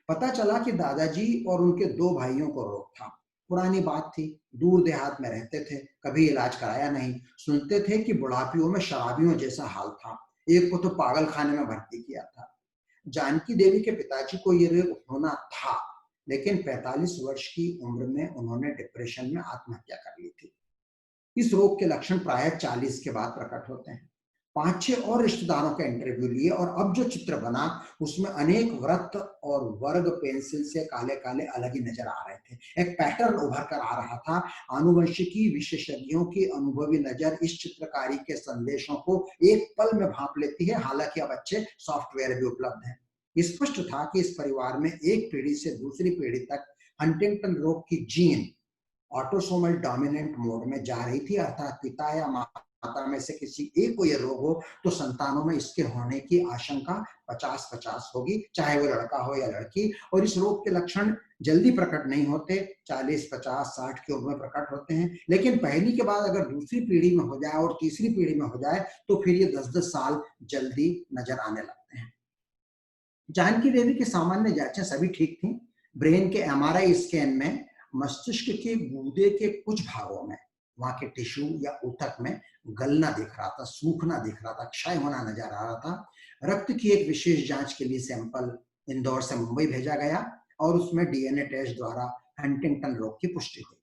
पता चला कि दादाजी और उनके 2 भाइयों को रोग था। पुरानी बात थी, दूर देहात में रहते थे, कभी इलाज कराया नहीं। सुनते थे कि बुढ़ापियों में शराबियों जैसा हाल था। एक को तो पागल खाने में भर्ती किया था। जानकी देवी के पिताजी को ये रोग होना था, लेकिन 45 वर्ष की उम्र में उन्होंने डिप्रेशन में आत्महत्या कर ली थी। इस रोग के लक्षण प्राय 40 के बाद प्रकट होते हैं। 5-6 और रिश्तेदारों का इंटरव्यू लिए और अब जो चित्र बना उसमें अनेक व्रत और वर्ग पेंसिल से काले काले अलग ही नजर आ रहे थे। एक पैटर्न उभर कर आ रहा था। आनुवंशिकी विशेषज्ञों की अनुभवी नजर इस चित्रकारी के संदेशों को एक पल में भांप लेती है। हालांकि अब अच्छे सॉफ्टवेयर भी उपलब्ध हैं। स्पष्ट था कि इस परिवार में एक पीढ़ी से दूसरी पीढ़ी तक हंटिंगटन रोग की जीन ऑटोसोमल डोमिनेंट मोड में जा रही थी, अर्थात पिता या माता में से किसी एक को यह रोग हो तो संतानों में इसके होने की आशंका 50-50 होगी, चाहे वो लड़का हो या लड़की। और इस रोग के लक्षण जल्दी प्रकट नहीं होते, 40, 50, 60 की उम्र में प्रकट होते हैं। लेकिन पहली के बाद अगर दूसरी पीढ़ी में हो जाए और तीसरी पीढ़ी में हो जाए तो फिर ये 10-10 साल जल्दी नजर आने लगते हैं। जानकी देवी की सामान्य जांचें सभी ठीक थी। ब्रेन के एमआरआई स्कैन में मस्तिष्क के गूदे के कुछ भागों में, वहां के टिश्यू या ऊतक में गलना दिख रहा था, सूखना दिख रहा था, क्षय होना नजर आ रहा था। रक्त की एक विशेष जांच के लिए सैंपल इंदौर से मुंबई भेजा गया और उसमें डीएनए टेस्ट द्वारा हंटिंगटन रोग की पुष्टि हुई।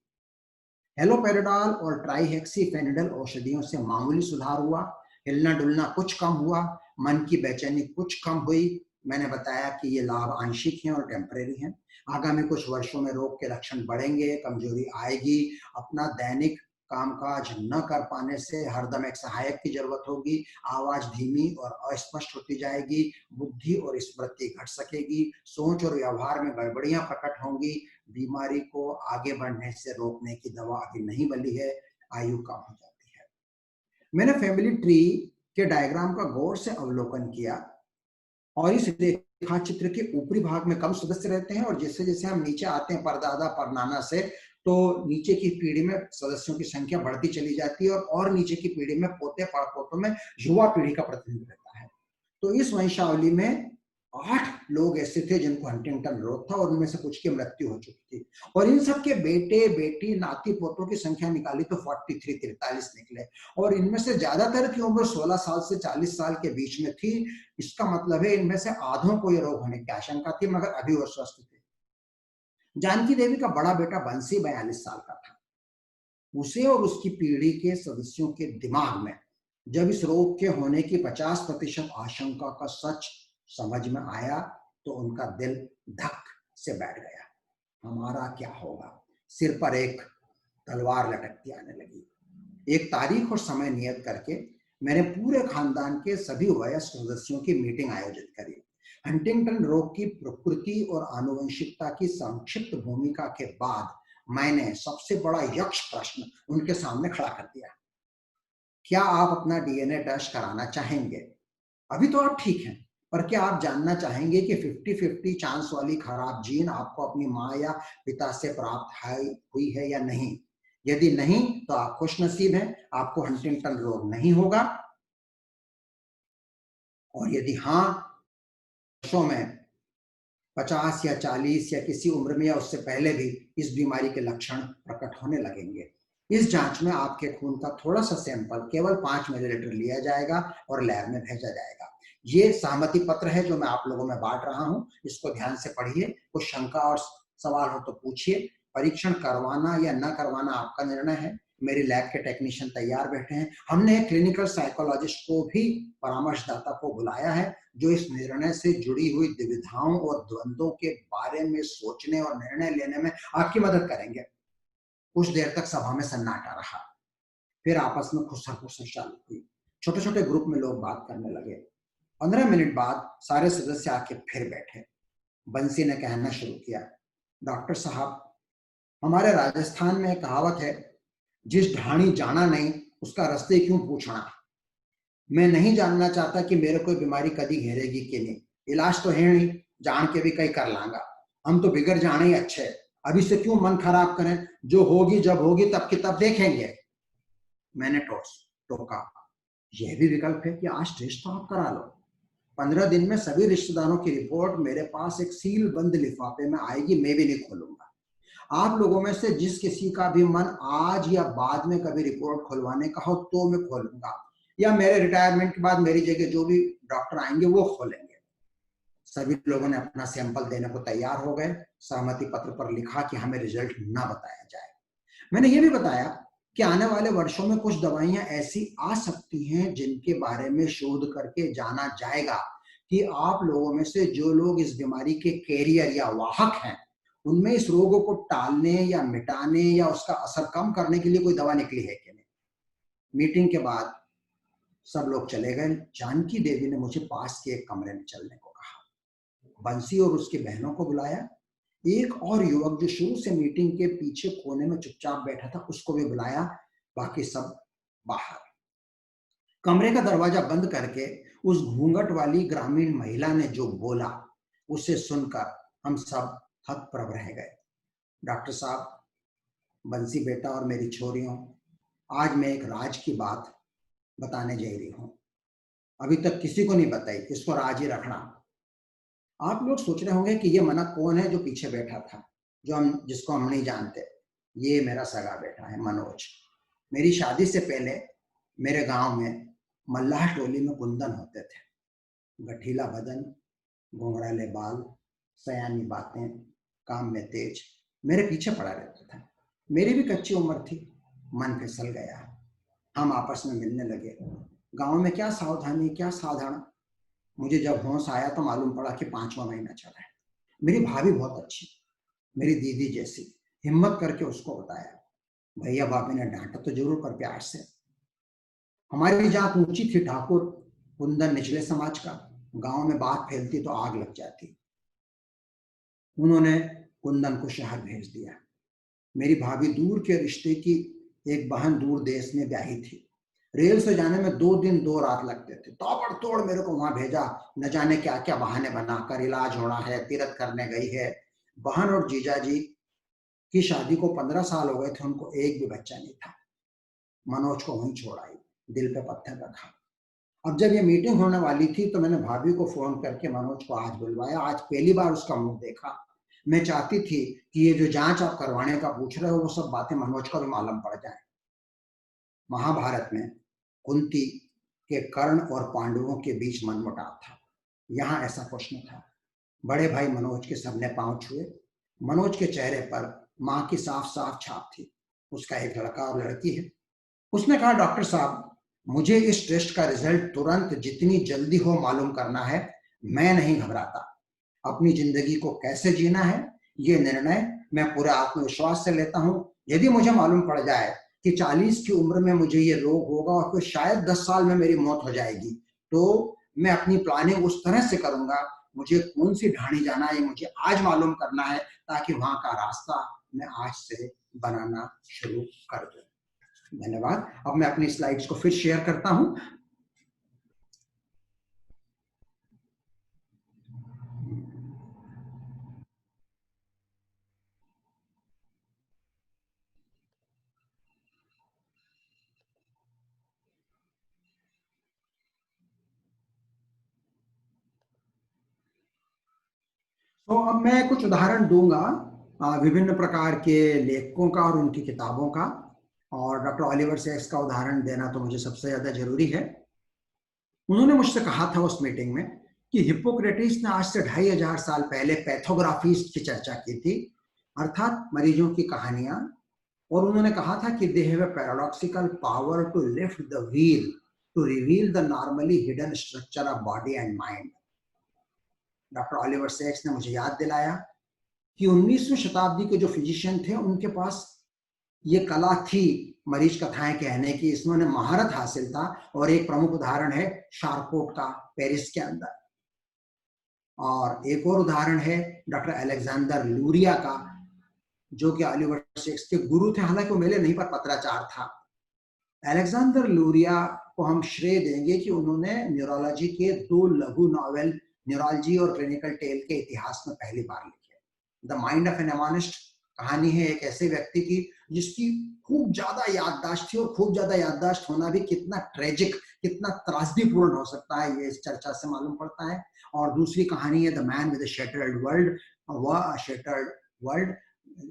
हेलोपेरिडॉल और ट्राईहेक्सीफेनिडल औषधियों से मामूली सुधार हुआ, हिलना डुलना कुछ कम हुआ, मन की बेचैनी कुछ कम हुई। मैंने बताया कि ये लाभ आंशिक हैं और टेम्परेरी हैं। आगामी कुछ वर्षों में रोग के लक्षण बढ़ेंगे, कमजोरी आएगी, अपना दैनिक कामकाज न कर पाने से हरदम एक सहायक की जरूरत होगी, आवाज धीमी और अस्पष्ट होती जाएगी, बुद्धि और स्मृति घट सकेगी, सोच और व्यवहार में गड़बड़ियां प्रकट होंगी, बीमारी को आगे बढ़ने से रोकने की दवा अभी नहीं बनी है, आयु कम हो जाती है। मैंने फैमिली ट्री के डायग्राम का गौर से अवलोकन किया और इस रेखा चित्र के ऊपरी भाग में कम सदस्य रहते हैं और जैसे जैसे हम नीचे आते हैं परदादा परनाना से, तो नीचे की पीढ़ी में सदस्यों की संख्या बढ़ती चली जाती है और नीचे की पीढ़ी में पोते पड़पोतों में युवा पीढ़ी का प्रतिनिधित्व रहता है। तो इस वंशावली में 8 लोग ऐसे थे जिनको हंटिंगटन रोग था और उनमें से कुछ की मृत्यु हो चुकी थी और इन सब के बेटे बेटी नाती पोतों की संख्या निकाली तो 43 निकले और इनमें से ज्यादातर की उम्र 16 साल से 40 साल के बीच में थी। इसका मतलब है इनमें से आधों को यह रोग होने की आशंका थी, मगर अभी वो स्वस्थ थे। जानकी देवी का बड़ा बेटा बंसी 42 साल का था। उसे और उसकी पीढ़ी के सदस्यों के दिमाग में जब इस रोग के होने की 50% आशंका का सच समझ में आया तो उनका दिल धक से बैठ गया। हमारा क्या होगा? सिर पर एक तलवार लटकती आने लगी। एक तारीख और समय नियत करके मैंने पूरे खानदान के सभी वयस्क सदस्यों की मीटिंग आयोजित करी। हंटिंगटन रोग की प्रकृति और आनुवंशिकता की संक्षिप्त भूमिका के बाद मैंने सबसे बड़ा यक्ष प्रश्न उनके सामने खड़ा कर दिया। क्या आप अपना डीएनए टेस्ट कराना चाहेंगे? अभी तो आप ठीक हैं, पर क्या आप जानना चाहेंगे कि 50-50 चांस वाली खराब जीन आपको अपनी माँ या पिता से प्राप्त हुई है या नहीं? यदि नहीं तो आप खुशनसीब हैं, आपको हंटिंगटन रोग नहीं होगा, और यदि हाँ, वर्षों में 50 या 40 या किसी उम्र में या उससे पहले भी इस बीमारी के लक्षण प्रकट होने लगेंगे। इस जांच में आपके खून का थोड़ा सा सैंपल केवल 5 मिलीलीटर लिया जाएगा और लैब में भेजा जाएगा। ये सहमति पत्र है जो मैं आप लोगों में बांट रहा हूं, इसको ध्यान से पढ़िए। कुछ शंका और सवाल हो तो पूछिए। परीक्षण करवाना या न करवाना आपका निर्णय है। मेरी लैब के टेक्नीशियन तैयार बैठे हैं। हमने एक क्लिनिकल साइकोलॉजिस्ट को भी परामर्शदाता को बुलाया है जो इस निर्णय से जुड़ी हुई दुविधाओं और द्वंद्वों के बारे में सोचने और निर्णय लेने में आपकी मदद करेंगे। कुछ देर तक सभा में सन्नाटा रहा, फिर आपस में खुसर चालू हुई। छोटे छोटे ग्रुप में लोग बात करने लगे। 15 मिनट बाद सारे सदस्य आके फिर बैठे। बंसी ने कहना शुरू किया, डॉक्टर साहब, हमारे राजस्थान में एक कहावत है, जिस ढाणी जाना नहीं उसका रास्ते क्यों पूछना। मैं नहीं जानना चाहता कि मेरे कोई बीमारी कभी घेरेगी कि नहीं। इलाज तो है नहीं, जान के भी कहीं कर लांगा। हम तो बिगड़ जाने ही अच्छे, अभी से क्यों मन खराब करें, जो होगी जब होगी तब की तब देखेंगे। मैंने टोका, यह भी विकल्प है कि आज टेस्ट तो आप करा लो। 15 दिन में सभी रिश्तेदारों की रिपोर्ट मेरे पास एक सील बंद लिफाफे में आएगी, मैं भी नहीं खोलूंगा। आप लोगों में से जिस किसी का भी मन आज या बाद में कभी रिपोर्ट खुलवाने का हो तो मैं खोलूंगा, या मेरे रिटायरमेंट के बाद मेरी जगह जो भी डॉक्टर आएंगे वो खोलेंगे। सभी लोगों ने अपना सैंपल देने को तैयार हो गए। सहमति पत्र पर लिखा कि हमें रिजल्ट ना बताया जाए। मैंने ये भी बताया कि आने वाले वर्षों में कुछ दवाइयां ऐसी आ सकती हैं जिनके बारे में शोध करके जाना जाएगा कि आप लोगों में से जो लोग इस बीमारी के कैरियर या वाहक हैं, उनमें इस रोग को टालने या मिटाने या उसका असर कम करने के लिए कोई दवा निकली है कि नहीं। मीटिंग के बाद सब लोग चले गए। जानकी देवी ने मुझे पास के एक कमरे में चलने को कहा। बंसी और उसकी बहनों को बुलाया। एक और युवक जो शुरू से मीटिंग के पीछे कोने में चुपचाप बैठा था उसको भी बुलाया। बाकी सब बाहर। कमरे का दरवाजा बंद करके उस घूंघट वाली ग्रामीण महिला ने जो बोला उसे सुनकर हम सब हतप्रभ रह गए। डॉक्टर साहब, बंसी बेटा और मेरी छोरियों, आज मैं एक राज की बात बताने जा रही हूं। अभी तक किसी को नहीं बताई, इसको राज ही रखना। आप लोग सोच रहे होंगे कि ये मना कौन है जो पीछे बैठा था, जिसको हम नहीं जानते। ये मेरा सगा बेटा है मनोज। मेरी शादी से पहले मेरे गांव में मल्लाह टोली में कुंदन होते थे। गठीला बदन, घुंघराले बाल, सयानी बातें, काम में तेज, मेरे पीछे पड़ा रहता था। मेरी भी कच्ची उम्र थी, मन फिसल गया। हम आपस में मिलने लगे। गांव में क्या सावधानी, क्या साधारण। मुझे जब होश आया तो मालूम पड़ा कि 5वां महीना चला है। मेरी भाभी बहुत अच्छी, मेरी दीदी जैसी। हिम्मत करके उसको बताया। भैया भाभी ने डांटा तो जरूर, पर प्यार से। हमारी जात ऊंची थी ठाकुर, कुंदन निचले समाज का। गांव में बात फैलती तो आग लग जाती। उन्होंने कुंदन को शहर भेज दिया। मेरी भाभी दूर के रिश्ते की एक बहन दूर देश में ब्याही थी। रेल से जाने में 2 दिन 2 रात लगते थे। ताबड़तोड़ मेरे को वहां भेजा। न जाने क्या क्या बहाने बनाकर, इलाज होना है, तीरथ करने गई है। बहन और जीजाजी की शादी को 15 साल हो गए थे, उनको एक भी बच्चा नहीं था। मनोज को वहीं छोड़ आई, दिल पे पत्थर रखा। अब जब ये मीटिंग होने वाली थी तो मैंने भाभी को फोन करके मनोज को आज बुलवाया। आज पहली बार उसका मुंह देखा। मैं चाहती थी कि ये जो जांच आप करवाने का पूछ रहे हो वो सब बातें मनोज को भी मालूम पड़ जाए। महाभारत में कुंती के कर्ण और पांडवों के बीच मनमुटाव था। यहाँ ऐसा कुछ नहीं था। बड़े भाई मनोज के सबने पांव छुए। मनोज के चेहरे पर माँ की साफ साफ छाप थी। उसका एक लड़का और लड़की है। उसने कहा, डॉक्टर साहब, मुझे इस टेस्ट का रिजल्ट तुरंत जितनी जल्दी हो मालूम करना है। मैं नहीं घबराता। अपनी जिंदगी को कैसे जीना है ये निर्णय मैं पूरे आत्मविश्वास से लेता हूं। यदि मुझे मालूम पड़ जाए कि 40 की उम्र में मुझे ये रोग होगा और फिर शायद 10 साल में मेरी मौत हो जाएगी, तो मैं अपनी प्लानिंग उस तरह से करूंगा। मुझे कौन सी ढाणी जाना है ये मुझे आज मालूम करना है, ताकि वहां का रास्ता मैं आज से बनाना शुरू कर दूं। धन्यवाद। अब मैं अपनी स्लाइड्स को फिर शेयर करता हूं। तो अब मैं कुछ उदाहरण दूंगा विभिन्न प्रकार के लेखकों का और उनकी किताबों का। और डॉक्टर ऑलिवर सेक्स का उदाहरण देना तो मुझे सबसे ज्यादा जरूरी है। उन्होंने मुझसे कहा था उस मीटिंग में कि हिप्पोक्रेटिस ने आज से 2500 साल पहले पैथोग्राफीज की चर्चा की थी, अर्थात मरीजों की कहानियां। और उन्होंने कहा था कि they have a paradoxical power to lift the wheel to reveal the normally hidden structure of body and mind. Doctor Oliver Sacks ने मुझे याद दिलाया कि 19वीं शताब्दी के जो फिजिशियन थे उनके पास ये कला थी मरीज कथाएं कहने की। इसमें उन्हें महारत हासिल था। और एक प्रमुख उदाहरण है शार्कोट का, पेरिस के अंदर। और एक और उदाहरण है डॉक्टर अलेक्जेंडर लूरिया का, जो कि ऑलिवर सेक्स के गुरु थे। हालांकि वो मेले नहीं पर पत्राचार था। अलेक्जेंडर लूरिया को हम श्रेय देंगे कि उन्होंने न्यूरोलॉजी के 2 लघु नॉवेल न्यूरोलॉजी और क्लिनिकल टेल के इतिहास में पहली बार लिखे। द माइंड ऑफ एन एमोनिस्ट कहानी है एक ऐसे व्यक्ति की जिसकी खूब ज्यादा याददाश्त थी। और खूब ज्यादा याददाश्त होना भी कितना ट्रेजिक, कितना त्रासदीपूर्ण हो सकता है, ये इस चर्चा से मालूम पड़ता है। और दूसरी कहानी है the man with shattered world. वह शेटर्ड वर्ल्ड,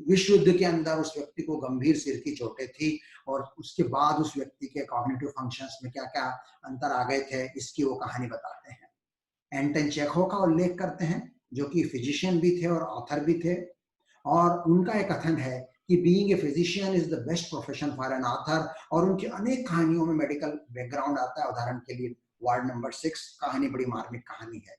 विश्व युद्ध के अंदर उस व्यक्ति को गंभीर सिर की चोटें थी और उसके बाद उस व्यक्ति के कॉग्निटिव फंक्शंस में क्या क्या अंतर आ गए थे, इसकी वो कहानी बताते हैं। एंटन चेखव का उल्लेख करते हैं, जो कि फिजिशियन भी थे और ऑथर भी थे। और उनका एक कथन है कि being a physician is the best profession for an author. और उनकी अनेक कहानियों में मेडिकल बैकग्राउंड आता है। उदाहरण के लिए वार्ड नंबर 6 कहानी बड़ी मार्मिक कहानी है।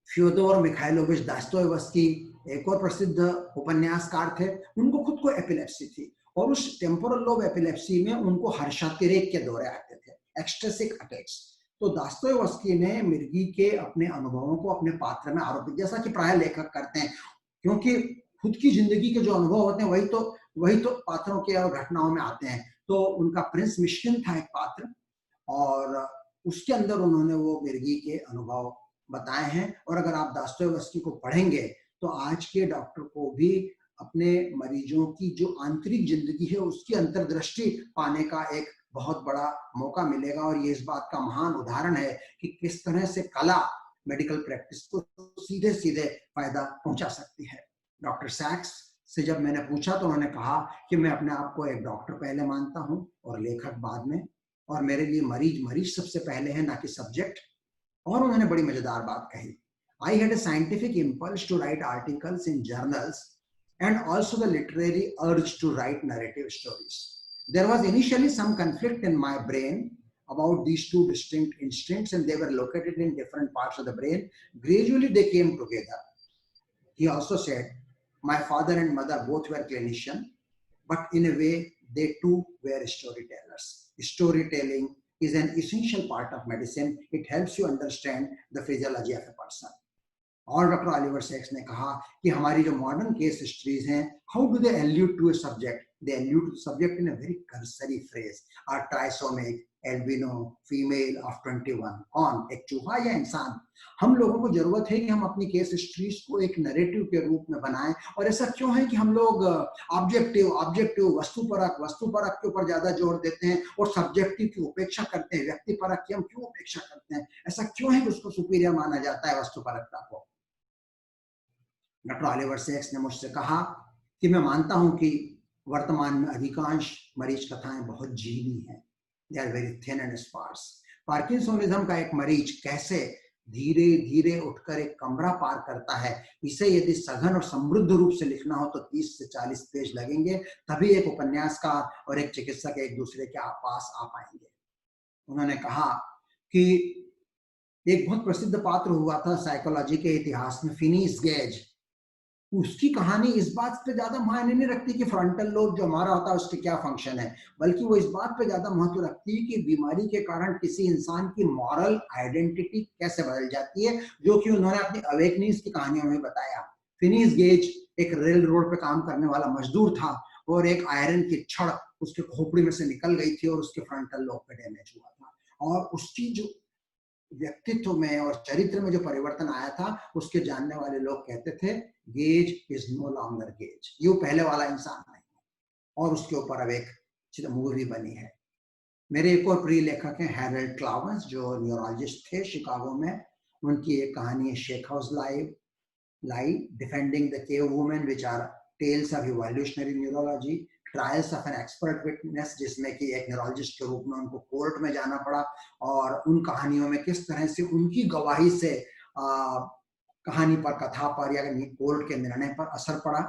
फ्योदोर मिखाइलोविच दास्तोयेवस्की एक और प्रसिद्ध उपन्यासकार थे। उनको खुद को एपिलेप्सी थी और उस टेम्पोरल लोब एपिलेप्सी में उनको हर्षातिरेक के दौरे आते थे, एक्सटेसिक अटैक्स। तो दास्तोयेवस्की ने मिर्गी के अपने अनुभवों को अपने पात्र में आरोपित, जैसा कि प्राय लेखक करते हैं, क्योंकि खुद की जिंदगी के जो अनुभव होते हैं वही तो पात्रों के और घटनाओं में आते हैं। तो उनका प्रिंस मिश्किन था एक पात्र, और उसके अंदर उन्होंने वो मिर्गी के अनुभव बताए हैं। और अगर आप दास्तोयेवस्की को पढ़ेंगे तो आज के डॉक्टर को भी अपने मरीजों की जो आंतरिक जिंदगी है उसकी अंतर्दृष्टि पाने का एक बहुत बड़ा मौका मिलेगा। और ये इस बात का महान उदाहरण है कि किस तरह से कला मेडिकल प्रैक्टिस को सीधे सीधे फायदा पहुंचा सकती है। डॉक्टर सैक्स से जब मैंने पूछा तो उन्होंने कहा कि मैं अपने आप को एक डॉक्टर पहले मानता हूं और लेखक बाद में, और मेरे लिए मरीज सबसे पहले है, ना कि सब्जेक्ट। और उन्होंने बड़ी मजेदार बात कही I had a scientific impulse to write articles in journals and also the literary urge to write narrative stories. There was initially some conflict in my brain about these two distinct instincts, and they were located in different parts of the brain. Gradually, they came together. He also said, my father and mother both were clinicians, but in a way, they too were storytellers. Storytelling is an essential part of medicine. It helps you understand the physiology of a person. और doctor Oliver Sacks ने कहा कि हमारी जो modern case histories हैं, how do they allude to a subject? They allude to subject in a very cursory phrase, are trisomic albino female of 21, कौन, एक चूहा या इंसान? हम लोगों को जरूरत है कि हम अपनी केस हिस्ट्रीज को एक नैरेटिव के रूप में बनाएं। और ऐसा क्यों है कि हम लोग ऑब्जेक्टिव वस्तुपरक के ऊपर ज्यादा जोर देते हैं और सब्जेक्टिव की उपेक्षा करते हैं? व्यक्तिपरक की हम क्यों उपेक्षा करते हैं? ऐसा क्यों है कि उसको सुपीरियर माना जाता है वस्तुपरकता को? डॉक्टर ऑलिवर सैक्स ने मुझसे कहा कि मैं मानता हूं कि वर्तमान में अधिकांश मरीज कथाएं बहुत जीनी हैं, they are very thin and sparse. Parkinsonism का एक मरीज कैसे धीरे धीरे उठकर एक कमरा पार करता है, इसे यदि सघन और समृद्ध रूप से लिखना हो तो 30 से 40 पेज लगेंगे, तभी एक उपन्यासकार और एक चिकित्सक एक दूसरे के पास आ पाएंगे। उन्होंने कहा कि एक बहुत प्रसिद्ध पात्र हुआ था साइकोलॉजी के इतिहास में, फिनिस गेज। उसकी कहानी इस बात पे ज्यादा मायने नहीं रखती कि फ्रंटल लोब जो हमारा होता है उसके क्या फंक्शन है, बल्कि वो इस बात पे ज्यादा महत्व रखती है कि बीमारी के कारण किसी इंसान की मॉरल आइडेंटिटी कैसे बदल जाती है, जो कि उन्होंने अपनी अवेकनिंग्स की कहानियों में बताया। फिनिस गेज एक रेल रोड पे काम करने वाला मजदूर था और एक आयरन की छड़ उसके खोपड़ी में से निकल गई थी और उसके फ्रंटल लोब पे डैमेज हुआ था, और उसकी जो व्यक्तित्व में और चरित्र में जो परिवर्तन आया था, उसके जानने वाले लोग कहते थे gaze is no longer gaze, ये पहले वाला इंसान नहीं है। और उसके ऊपर अब एक मूवी बनी है। मेरे एक और प्रिय लेखक हैं हैरोल्ड क्लावेंस, जो न्यूरोलॉजिस्ट थे शिकागो में। उनकी एक कहानी है शेक हाउस लाई, defending the cave women, which are tales of evolutionary neurology, trials of an expert witness, जिसमें कि एक न्यूरोलॉजिस्ट के रूप में उनको कोर्ट में जाना पड़ा, और उन कहानियों में किस तरह से उनकी गवाही से कहानी पर, कथा पर या कोर्ट के निर्णय पर असर पड़ा।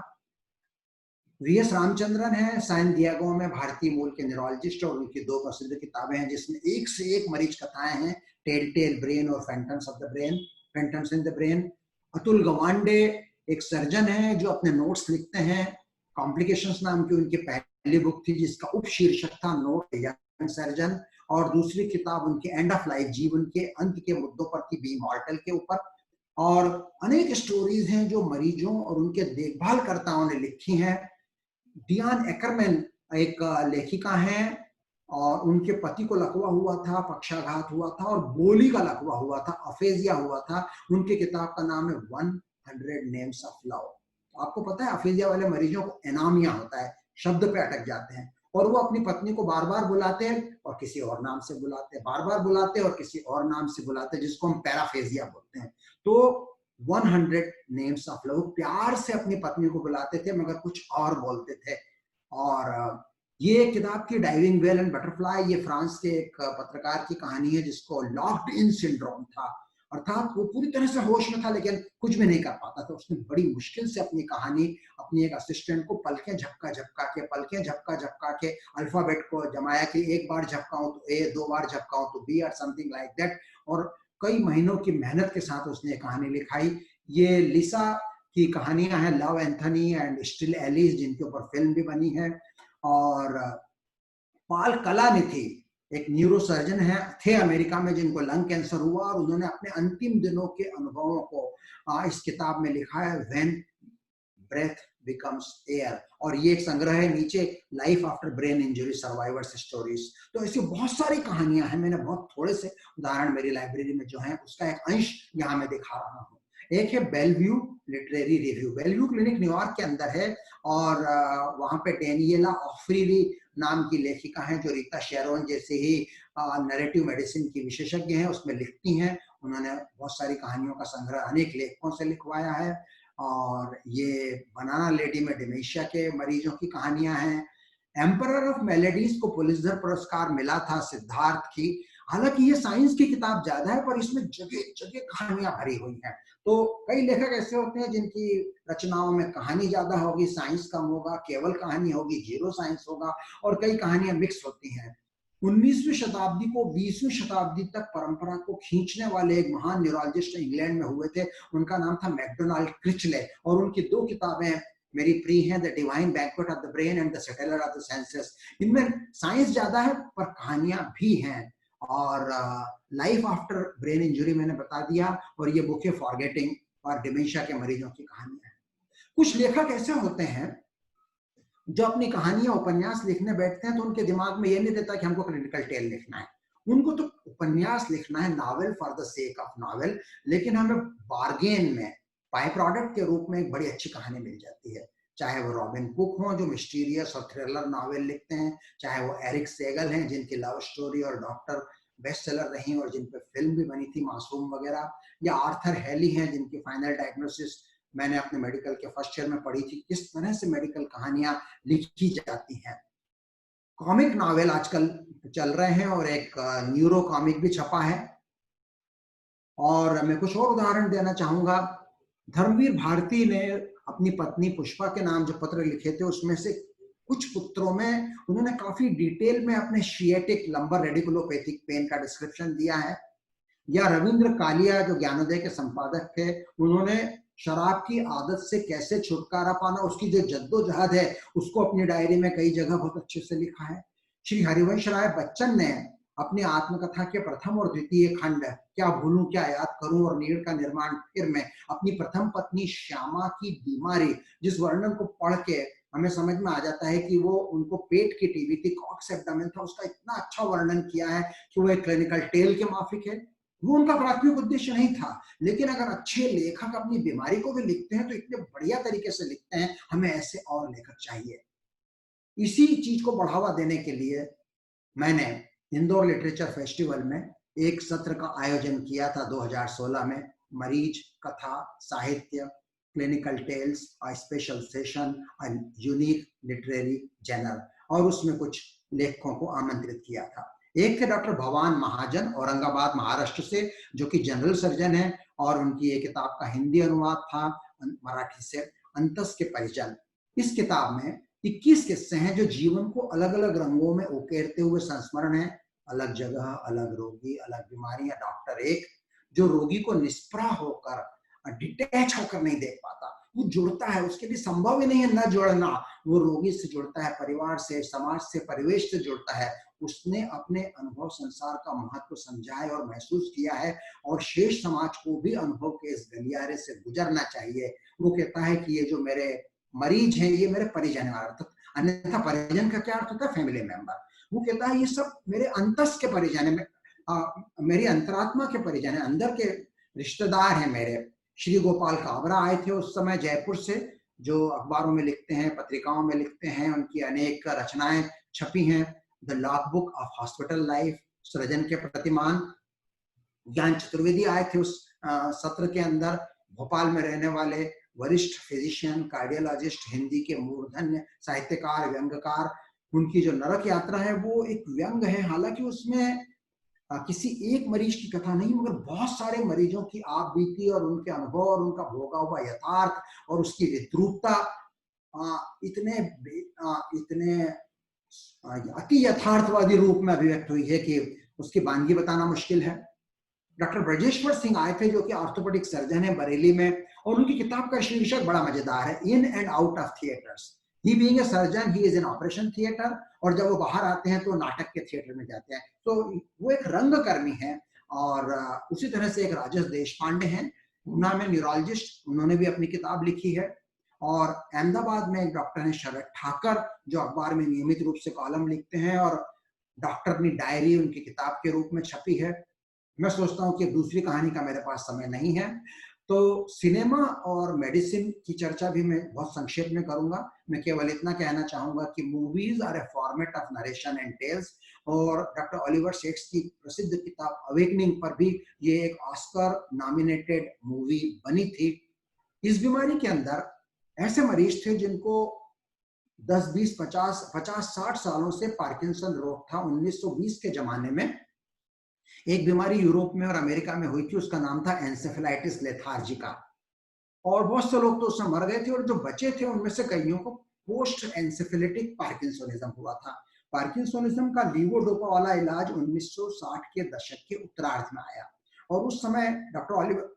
वीएस रामचंद्रन है सैन डिएगो में भारतीय मूल के न्यूरोलॉजिस्ट, और उनकी 2 प्रसिद्ध किताबें हैं जिसमें एक से एक मरीज कथाएं हैं, टेल ब्रेन और phantoms in the brain. Atul Gawande एक सर्जन है जो अपने नोट्स लिखते हैं, कॉम्प्लिकेशंस नाम की उनकी पहली बुक थी जिसका उपशीर्षक था नोट यंग सर्जन, और दूसरी किताब उनकी एंड ऑफ लाइफ, जीवन के अंत के मुद्दों पर थी, बी मॉर्टल के ऊपर। और अनेक स्टोरीज हैं जो मरीजों और उनके देखभालकर्ताओं ने लिखी हैं। डियान एकरमैन एक लेखिका हैं और उनके पति को लकवा हुआ था, पक्षाघात हुआ था और बोली का लकवा हुआ था, अफेजिया हुआ था। उनकी किताब का नाम है 100 नेम्स ऑफ लव। आपको पता है अफेजिया वाले मरीजों को एनामिया होता है, शब्द पे अटक जाते हैं, और वो अपनी पत्नी को बार बार बुलाते हैं और किसी और नाम से बुलाते हैं, बार बार बुलाते हैं और किसी और नाम से बुलाते हैं, जिसको हम पैराफेजिया बोलते हैं। तो 100 नेम्स ऑफ लव, प्यार से अपनी पत्नी को बुलाते थे मगर कुछ और बोलते थे। और ये किताब की डाइविंग वेल एंड बटरफ्लाई, ये फ्रांस के एक पत्रकार की कहानी है जिसको लॉक्ड इन सिंड्रोम था, अर्थात वो पूरी तरह से होश में था लेकिन कुछ भी नहीं कर पाता था। उसने बड़ी मुश्किल से अपनी कहानी अपनी एक असिस्टेंट को पलकें झपका के अल्फाबेट को जमाया कि एक बार झपकाऊं तो ए, 2 बार झपकाऊं तो बी, और समथिंग लाइक दैट, और कई महीनों की मेहनत के साथ उसने कहानी लिखाई। ये लिसा की कहानियां हैं, love Anthony and still Alice, जिनके ऊपर फिल्म भी बनी है। और पाल कलानिथी एक न्यूरोसर्जन थे अमेरिका में जिनको लंग कैंसर हुआ, और उन्होंने अपने अंतिम दिनों के अनुभवों को इस किताब में लिखा है, व्हेन ब्रेथ बिकम्स एयर, और ये एक संग्रह है नीचे, life after brain injury survivors stories. तो ऐसी बहुत सारी कहानियां हैं, मैंने बहुत थोड़े से उदाहरण मेरी लाइब्रेरी में जो है उसका एक अंश यहाँ मैं दिखा रहा हूँ। एक है Belvieu literary review. Belvieu clinic New York के अंदर है, और वहां पे डेनियला ऑफ्रीरी नाम की लेखिका हैं जो रीता शेरोन जैसे ही नैरेटिव मेडिसिन की विशेषज्ञ हैं, उसमें लिखती हैं। उन्होंने बहुत सारी कहानियों का संग्रह अनेक लेखकों से लिखवाया है, और ये बनाना लेडी में डिमेंशिया के मरीजों की कहानियां हैं। एम्परर ऑफ मेलेडीज को पुलित्जर पुरस्कार मिला था सिद्धार्थ की। हालांकि ये साइंस की किताब ज्यादा है पर इसमें जगह जगह कहानियां भरी हुई हैं। तो कई लेखक ऐसे होते हैं जिनकी रचनाओं में कहानी ज्यादा होगी, साइंस कम होगा, केवल कहानी होगी, जीरो साइंस होगा, और कई कहानियां मिक्स होती हैं। 19वीं शताब्दी को 20वीं शताब्दी तक परंपरा को खींचने वाले एक महान न्यूरोलॉजिस्ट इंग्लैंड में हुए थे, उनका नाम था मैकडोनाल्ड क्रिचले, और उनकी 2 किताबें मेरी प्रिय हैं, the divine banquet of the brain and the settler of the senses. इनमें साइंस ज्यादा है पर कहानियां भी हैं। और लाइफ आफ्टर ब्रेन इंजरी मैंने बता दिया, और ये बुक है फॉरगेटिंग और डिमेंशिया के मरीजों की कहानियां हैं। कुछ लेखक ऐसे होते हैं जो अपनी कहानियां उपन्यास लिखने बैठते हैं तो उनके दिमाग में ये नहीं देता कि हमको क्लिनिकल टेल लिखना है, उनको तो उपन्यास लिखना है, novel for the sake of novel, लेकिन हमें बार्गेन में बाय प्रोडक्ट के रूप में एक बड़ी अच्छी कहानी मिल जाती है। चाहे वो रॉबिन कुक हो जो मिस्टीरियस और थ्रिलर नॉवेल लिखते हैं, चाहे वो एरिक सेगल हैं जिनकी लव स्टोरी और डॉक्टर बेस्ट सेलर रही और जिन पे फिल्म भी बनी थी, मासूम वगैरह, या आर्थर हेली हैं जिनकी फाइनल डायग्नोसिस मैंने अपने मेडिकल के फर्स्ट ईयर में पढ़ी थी, किस तरह से मेडिकल कहानियां लिखी जाती हैं। कॉमिक नॉवेल आजकल चल रहे हैं और एक न्यूरो कॉमिक भी छपा है। और मैं कुछ और उदाहरण देना चाहूंगा। धर्मवीर भारती ने अपनी पत्नी पुष्पा के नाम जो पत्र लिखे थे उसमें से कुछ पत्रों में उन्होंने काफी डिटेल में अपने शिएटिक लंबर रेडिकुलोपैथिक पेन का डिस्क्रिप्शन दिया है। या रविंद्र कालिया जो ज्ञानोदय के संपादक थे, उन्होंने शराब की आदत से कैसे छुटकारा पाना, उसकी जो जद्दोजहद है उसको अपनी डायरी में कई जगह बहुत अच्छे से लिखा है। श्री हरिवंश राय बच्चन ने अपनी आत्मकथा के प्रथम और द्वितीय खंड क्या भूलूं क्या याद करूं और नीड़ का निर्माण फिर में अपनी प्रथम पत्नी श्यामा की बीमारी, जिस वर्णन को पढ़ के हमें समझ में आ जाता है कि वो उनको पेट की टीबी थी, कॉक्स एब्डोमेन था, उसका इतना अच्छा वर्णन किया है कि वो एक क्लिनिकल टेल के माफिक है। वो उनका प्राथमिक उद्देश्य नहीं था, लेकिन अगर अच्छे लेखक अपनी बीमारी को भी लिखते हैं तो इतने बढ़िया तरीके से लिखते हैं, हमें ऐसे और लेखक चाहिए। इसी चीज को बढ़ावा देने के लिए मैंने इंदौर लिटरेचर फेस्टिवल में एक सत्र का आयोजन किया था 2016 में। मरीज, कथा, साहित्य, clinical tales, special session, unique literary journal, और उसमें कुछ लेखकों को आमंत्रित किया था। एक थे डॉक्टर भवान महाजन, औरंगाबाद महाराष्ट्र से, जो कि जनरल सर्जन है, और उनकी एक किताब का हिंदी अनुवाद था मराठी से, अंतस के परिजन। इस किताब में 21 किस्से हैं जो जीवन को अलग अलग रंगों में उकेरते हुए संस्मरण है। अलग जगह, अलग रोगी, अलग बीमारियां। डॉक्टर एक जो रोगी को निष्प्रह होकर, डिटैच होकर नहीं देख पाता, वो जुड़ता है, उसके लिए संभव ही नहीं है न जुड़ना। वो रोगी से जुड़ता है, परिवार से, समाज से, परिवेश से जुड़ता है। उसने अपने अनुभव संसार का महत्व समझा है और महसूस किया है, और शेष समाज को भी अनुभव के इस गलियारे से गुजरना चाहिए। वो कहता है कि ये जो मेरे मरीज हैं ये मेरे परिजन हैं, अन्यथा परिजन का क्या अर्थ होता है? Family member. वो कहता है ये सब मेरे अंतस के परिजन है, मेरी अंतरात्मा के परिजन है, अंदर के रिश्तेदार हैं मेरे। श्री गोपाल काबरा आए थे उस समय जयपुर से, जो अखबारों में लिखते हैं, पत्रिकाओं में लिखते हैं, उनकी अनेक रचनाएं छपी हैं। The log book of hospital life, सृजन के प्रतिमान। ज्ञान चतुर्वेदी आए थे उस सत्र के अंदर, भोपाल में रहने वाले वरिष्ठ फिजिशियन, कार्डियोलॉजिस्ट, हिंदी के मूर्धन्य साहित्यकार, व्यंग्यकार। उनकी जो नरक यात्रा है वो एक व्यंग है, हालांकि उसमें किसी एक मरीज की कथा नहीं, मगर बहुत सारे मरीजों की आप बीती और उनके अनुभव और उनका भोगा हुआ यथार्थ और उसकी विद्रूपता इतने अति यथार्थवादी रूप में अभिव्यक्त हुई है कि उसकी वानगी बताना मुश्किल है। डॉक्टर ब्रजेश्वर सिंह आए थे जो कि ऑर्थोपेडिक सर्जन है बरेली में, और उनकी किताब का शीर्षक बड़ा मजेदार है, in and out of theatres. He being a surgeon, he is in operation theatre, और जब वो बाहर आते हैं तो नाटक के थिएटर में जाते हैं। तो वो एक रंगकर्मी है। और उसी तरह से एक राजेश देशपांडे हैं, पूना में न्यूरोलॉजिस्ट, उन्होंने भी अपनी किताब लिखी है। और अहमदाबाद में एक डॉक्टर हैं शरद ठाकर, जो अखबार में नियमित रूप से कॉलम लिखते हैं, और डॉक्टर अपनी डायरी उनकी किताब के रूप में छपी है। मैं सोचता हूँ कि दूसरी कहानी का मेरे पास समय नहीं है, तो सिनेमा और मेडिसिन की चर्चा भी मैं बहुत संक्षेप में करूंगा। मैं केवल इतना कहना चाहूंगा कि movies are a format of narration and tales, और डॉक्टर ओलिवर सेक्स की प्रसिद्ध किताब अवेकनिंग पर भी ये एक ऑस्कर नॉमिनेटेड मूवी बनी थी। इस बीमारी के अंदर ऐसे मरीज थे जिनको 10, 20, 50, 60 सालों से पार्किंसन रोग था 1920 के जमाने में, एक बीमारी यूरोप में और अमेरिका में हुई थी, उसका नाम था एन्सेफेलाइटिस लेथार्जिका, और बहुत से लोग तो उससे मर गए थे, और जो बचे थे उनमें से कईयों को पोस्ट एन्सेफेलिटिक पार्किंसोनिज्म हुआ था। पार्किंसोनिज्म का लीवोडोपा वाला इलाज 1960 के दशक के उत्तरार्ध में आया, और उस समय डॉक्टर ऑलिवर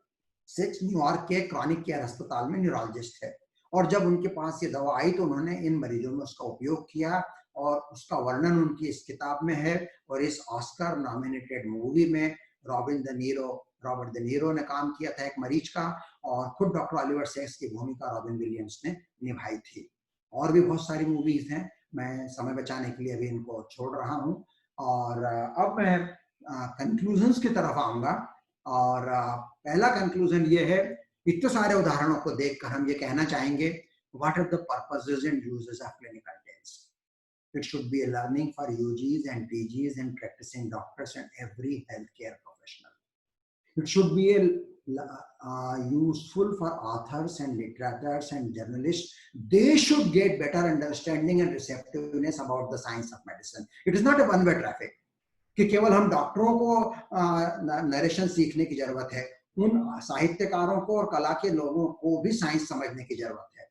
सेक्स न्यूयॉर्क के क्रॉनिक केयर अस्पताल में न्यूरोलॉजिस्ट थे, और जब उनके पास ये दवा आई तो उन्होंने इन मरीजों में उसका उपयोग किया, और उसका वर्णन उनकी इस किताब में है, और इस ऑस्कर नॉमिनेटेड मूवी में रॉबर्ट द नीरो ने काम किया था एक मरीज का, और खुद डॉक्टर ऑलिवर सेक्स की भूमिका रॉबिन विलियम्स ने निभाई थी। और भी बहुत सारी मूवीज हैं, मैं समय बचाने के लिए अभी इनको छोड़ रहा हूँ, और अब मैं कंक्लूजन्स की तरफ आऊंगा। और पहला कंक्लूजन ये है, इतने सारे उदाहरणों को देखकर हम ये कहना चाहेंगे, what are the purposes and uses of clinical tales? It should be a learning for UGs and PGs and practicing doctors and every healthcare professional. It should be useful for authors and literators and journalists. They should get better understanding and receptiveness about the science of medicine. It is not a one-way traffic कि केवल हम डॉक्टरों को narration सीखने की जरूरत है, उन साहित्यकारों को और कला के लोगों को भी साइंस समझने की जरूरत है।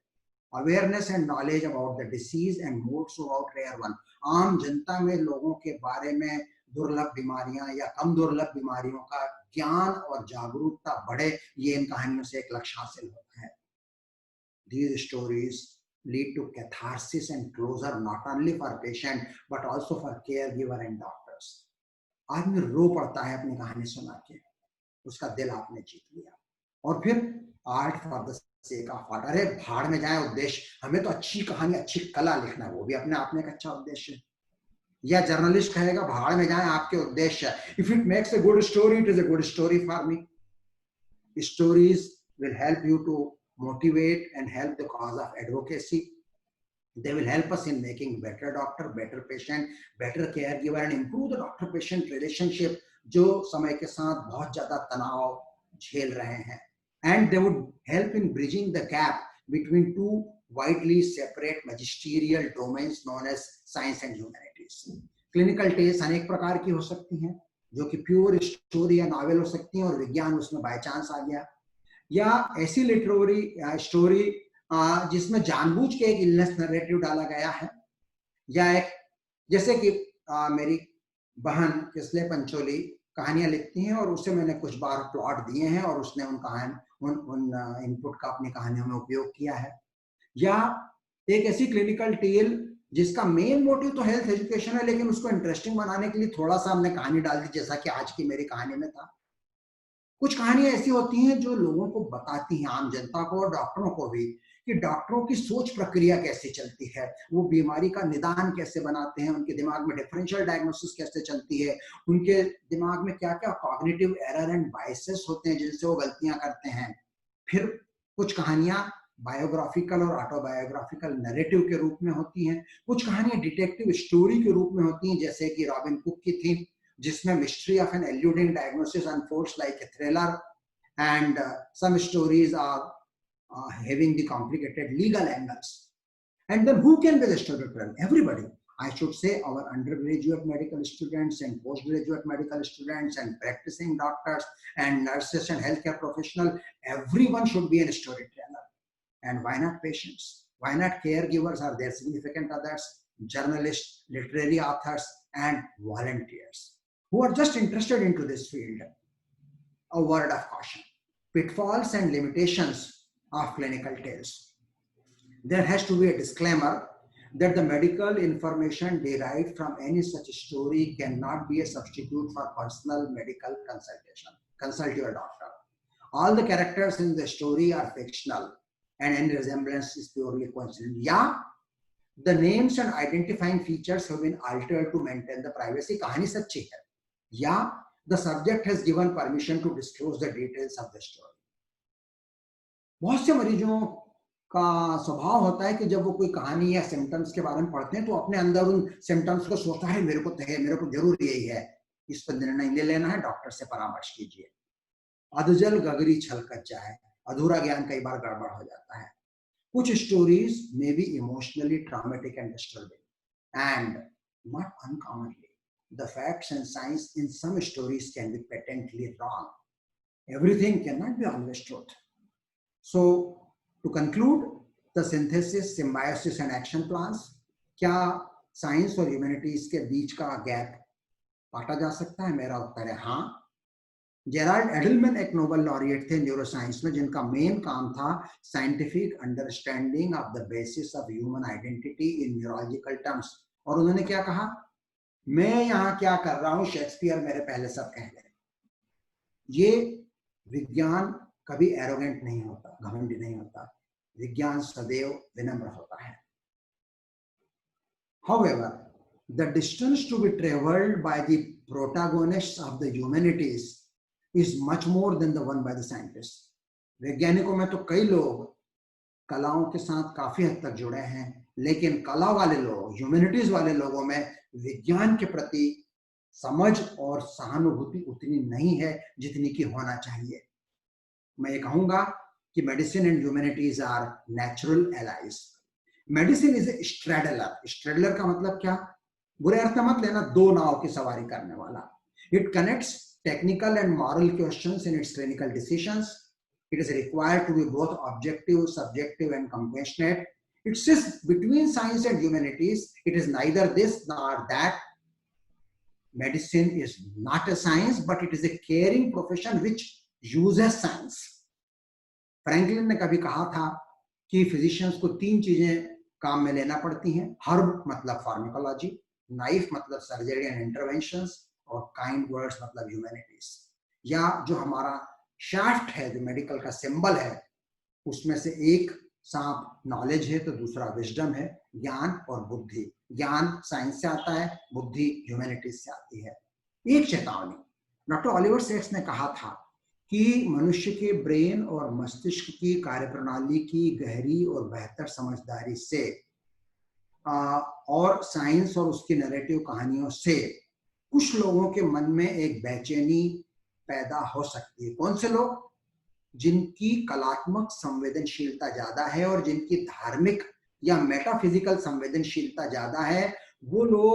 Awareness and knowledge about the disease and modes about rare one, आम जनता में लोगों के बारे में दुर्लभ बीमारियां या कम दुर्लभ बीमारियों का ज्ञान और जागरूकता बढ़े, ये इन कहानियों से एक लक्ष्य हासिल होता है। These stories lead to catharsis and closure not only for patient but also for caregiver and doctors. आदमी रो पड़ता है अपनी कहानी सुना के, उसका दिल आपने जीत लिया। और फिर art for the sake of art, अरे भाड़ में जाए उद्देश्य, हमें तो अच्छी कहानी अच्छी कला लिखना है, वो भी अपने आप में एक अच्छा उद्देश्य है। या जर्नलिस्ट कहेगा भाड़ में जाए आपके उद्देश्य, if it makes a good story it is a good story for me. Stories will help you to motivate and help the cause of advocacy. They will help us in making better doctor, better patient, better caregiver and improve the doctor-patient relationship जो समय के साथ बहुत ज्यादा तनाव झेल रहे हैं. And they would help in bridging the gap between two widely separate magisterial domains known as science and humanities. Clinical tales अनेक प्रकार की हो सकती हैं, जो कि प्योर स्टोरी या नॉवेल हो सकती हैं और विज्ञान उसमें बाय चांस आ गया, या ऐसी लिटरेरी स्टोरी जिसमें जानबूझ के एक इलनेस नैरेटिव डाला गया है, या एक जैसे कि मेरी बहन किसले पंचोली कहानियां लिखती हैं और उसे मैंने कुछ बार प्लॉट दिए हैं और उसने उन इनपुट का अपनी कहानियों में उपयोग किया है, या एक ऐसी क्लिनिकल टेल जिसका मेन मोटिव तो हेल्थ एजुकेशन है लेकिन उसको इंटरेस्टिंग बनाने के लिए थोड़ा सा हमने कहानी डाल दी, जैसा कि आज की मेरी कहानी में था। कुछ कहानियां ऐसी होती हैं जो लोगों को बताती हैं, आम जनता को और डॉक्टरों को भी, कि डॉक्टरों की सोच प्रक्रिया कैसे चलती है, वो बीमारी का निदान कैसे बनाते हैं, उनके दिमाग में डिफरेंशियल डायग्नोसिस कैसे चलती है, उनके दिमाग में क्या क्या कॉग्निटिव एरर एंड बायसेस होते हैं जिनसे वो गलतियां करते हैं। फिर कुछ कहानियां बायोग्राफिकल और ऑटोबायोग्राफिकल नैरेटिव के रूप में होती हैं, कुछ कहानियां डिटेक्टिव स्टोरी के रूप में होती हैं, जैसे कि रॉबिन कुक की थी, जिसमें mystery of an eluding diagnosis unfolds like a thriller, and some stories are having the complicated legal angles. And then who can be the storyteller? Everybody. I should say our undergraduate medical students and postgraduate medical students and practicing doctors and nurses and healthcare professionals, everyone should be a storyteller. And why not patients? Why not caregivers or their significant others, journalists, literary authors, and volunteers who are just interested into this field? A word of caution. Pitfalls and limitations of clinical tales. There has to be a disclaimer that the medical information derived from any such story cannot be a substitute for personal medical consultation. Consult your doctor. All the characters in the story are fictional and any resemblance is purely coincidental. Yeah, the names and identifying features have been altered to maintain the privacy. कहानी सच्ची है. Yeah, the subject has given permission to disclose the details of the story. बहुत से मरीजों का स्वभाव होता है कि जब वो कोई कहानी या सिम्टम्स के बारे में पढ़ते हैं तो अपने अंदर उन सिम्टम्स को सोचता है मेरे को जरूर यही है, इस पर निर्णय ले लेना है, डॉक्टर से परामर्श कीजिए। अधजल गगरी छलकत जाए, अधूरा ज्ञान कई बार गड़बड़ हो जाता है। कुछ stories may be emotionally traumatic and disturbing and not uncommonly the facts and science in some stories can be patently wrong. Everything cannot be always truth. So, to conclude, the synthesis, symbiosis and action plans, क्या science और humanities के बीच का gap काटा जा सकता है? मेरा उत्तर है हाँ। जेराल्ड एडलमैन एक नोबेल लॉरिएट थे न्यूरोसाइंस में, जिनका मेन काम था scientific understanding of the basis of human identity in neurological terms. और उन्होंने क्या कहा, मैं यहाँ क्या कर रहा हूँ, शेक्सपियर मेरे पहले सब कह गए। ये विज्ञान कभी एरोगेंट नहीं होता, घमंडी नहीं होता, विज्ञान सदैव विनम्र होता है। However, the distance to be traveled by the protagonists of the humanities is much more than the one by the scientists. वैज्ञानिकों में तो कई लोग कलाओं के साथ काफी हद तक जुड़े हैं, लेकिन कला वाले लोग, ह्यूमैनिटीज वाले लोगों में विज्ञान के प्रति समझ और सहानुभूति उतनी नहीं है जितनी की होना चाहिए। मैं ये कहूंगा कि medicine and humanities are natural allies. Medicine is a straddler. Straddler का मतलब क्या? बुरे अर्थ मत लेना, दो नाव की सवारी करने वाला। It connects technical and moral questions in its clinical decisions. It is required to be both objective, subjective and compassionate. It sits between science and humanities. It is neither this nor that. Medicine is not a science, but it is a caring profession which uses science. Franklin ने कभी कहा था कि physicians को तीन चीजें काम में लेना पड़ती हैं। हर्ब मतलब फार्माकोलॉजी, नाइफ मतलब सर्जरी एंड इंटरवेंशंस, और काइंड वर्ड्स मतलब ह्यूमैनिटीज। या जो हमारा शाफ्ट है, जो मेडिकल का सिंबल है, उसमें से एक सांप नॉलेज है तो दूसरा विजडम है, ज्ञान और बुद्धि। ज्ञान साइंस से आता है, बुद्धि ह्यूमैनिटीज से आती है। एक चेतावनी, डॉक्टर ऑलिवर सेक्स ने कहा था कि मनुष्य के ब्रेन और मस्तिष्क की कार्यप्रणाली की गहरी और बेहतर समझदारी से और साइंस और उसकी नैरेटिव कहानियों से कुछ लोगों के मन में एक बेचैनी पैदा हो सकती है। कौन से लोग? जिनकी कलात्मक संवेदनशीलता ज्यादा है और जिनकी धार्मिक या मेटाफिजिकल संवेदनशीलता ज्यादा है। वो लोग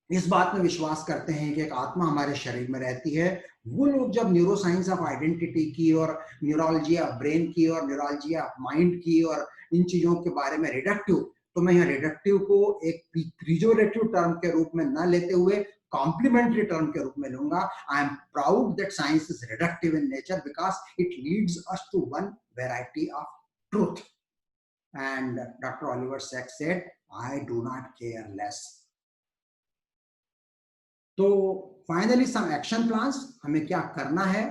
इस बात में विश्वास करते हैं कि एक आत्मा हमारे शरीर में रहती है। वो लोग जब न्यूरोसाइंस ऑफ आइडेंटिटी की और न्यूरोलॉजी ऑफ ब्रेन की और न्यूरोलॉजी ऑफ माइंड की और इन चीजों के बारे में रिडक्टिव, तो मैं यहाँ रिडक्टिव को एक प्रिजोरेटिव टर्म के रूप में न लेते हुए कॉम्प्लीमेंट्री टर्म के रूप में लूंगा। I am proud that science is reductive in nature because it leads us to one variety of truth. And doctor Oliver Sacks said, I do not care less. तो फाइनली सम एक्शन प्लान्स, हमें क्या करना है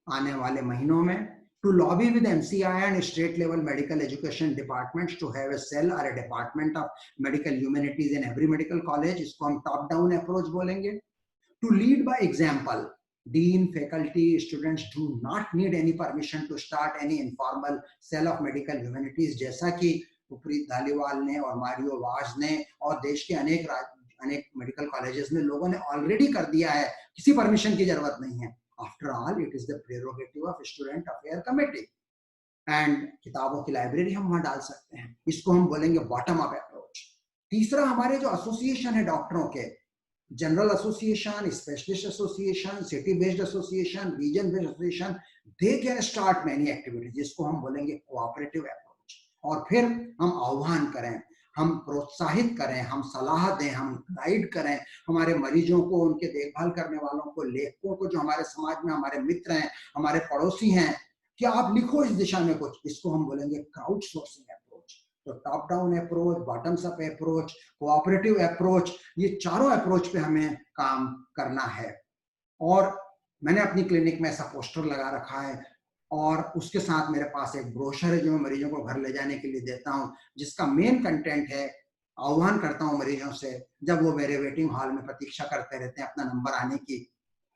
आने वाले महीनों में? To lobby with MCI and state level medical education departments to have a cell or a department of medical humanities in every medical college, इसको हम top down approach बोलेंगे। To lead by example, dean, faculty, students do not need any permission to start any informal cell of medical humanities, जैसा कि उपरी धालीवाल ने और Mario was ने और देश के अनेक मेडिकल कॉलेजेस में लोगों ने ऑलरेडी कर दिया है। किसी परमिशन की जरूरत नहीं है। After all, it is the prerogative of Student Affair Committee. And किताबों की लाइब्रेरी हम वहां डाल सकते हैं। इसको हम बोलेंगे बॉटम अप अप्रोच। तीसरा, हमारे जो एसोसिएशन है डॉक्टरों के, general association, specialist association, city based association, region based association, they can start many activities, जिसको हम बोलेंगे कोऑपरेटिव अप्रोच। और फिर हम आह्वान करें, हम प्रोत्साहित करें, हम सलाह दें, हम गाइड करें हमारे मरीजों को, उनके देखभाल करने वालों को, लेखकों को जो हमारे समाज में हमारे मित्र हैं, हमारे पड़ोसी हैं, कि आप लिखो इस दिशा में कुछ। इसको हम बोलेंगे क्राउड सोर्सिंग अप्रोच। तो top down approach, bottoms up approach, cooperative approach, ये चारों अप्रोच पे हमें काम करना है। और मैंने अपनी क्लिनिक में ऐसा पोस्टर लगा रखा है और उसके साथ मेरे पास एक ब्रोशर है जो मैं मरीजों को घर ले जाने के लिए देता हूं, जिसका मेन कंटेंट है, आह्वान करता हूं मरीजों से, जब वो मेरे वेटिंग हॉल में प्रतीक्षा करते रहते हैं अपना नंबर आने की,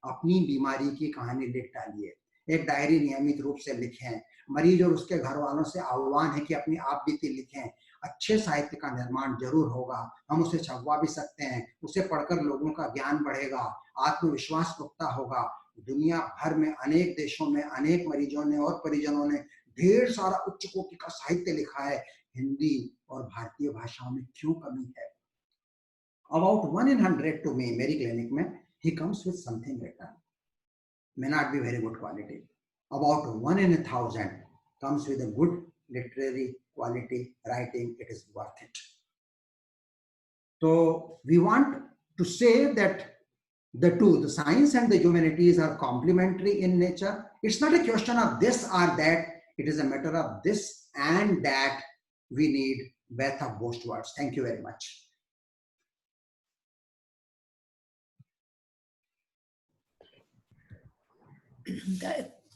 अपनी बीमारी की कहानी लिख डालिए, एक डायरी नियमित रूप से लिखें। मरीज और उसके घर वालों से आह्वान है कि अपनी आप बीती लिखें। अच्छे साहित्य का निर्माण जरूर होगा, हम उसे छपवा भी सकते हैं, उसे पढ़कर लोगों का ज्ञान बढ़ेगा, आत्मविश्वास पुख्ता होगा। दुनिया भर में अनेक देशों में अनेक मरीजों ने और परिजनों ने ढेर सारा उच्च कोटि का साहित्य लिखा है। हिंदी और भारतीय भाषाओं में क्यों कमी है? about 1 in 100 to me, मेरी clinic में, he comes with something written. May not be very good quality. About 1 in 1,000 comes with a good literary quality writing. It is worth it. So we want to say that the two, the science and the humanities, are complementary in nature. It's not a question of this or that. It is a matter of this and that. We need both of both words. Thank you very much.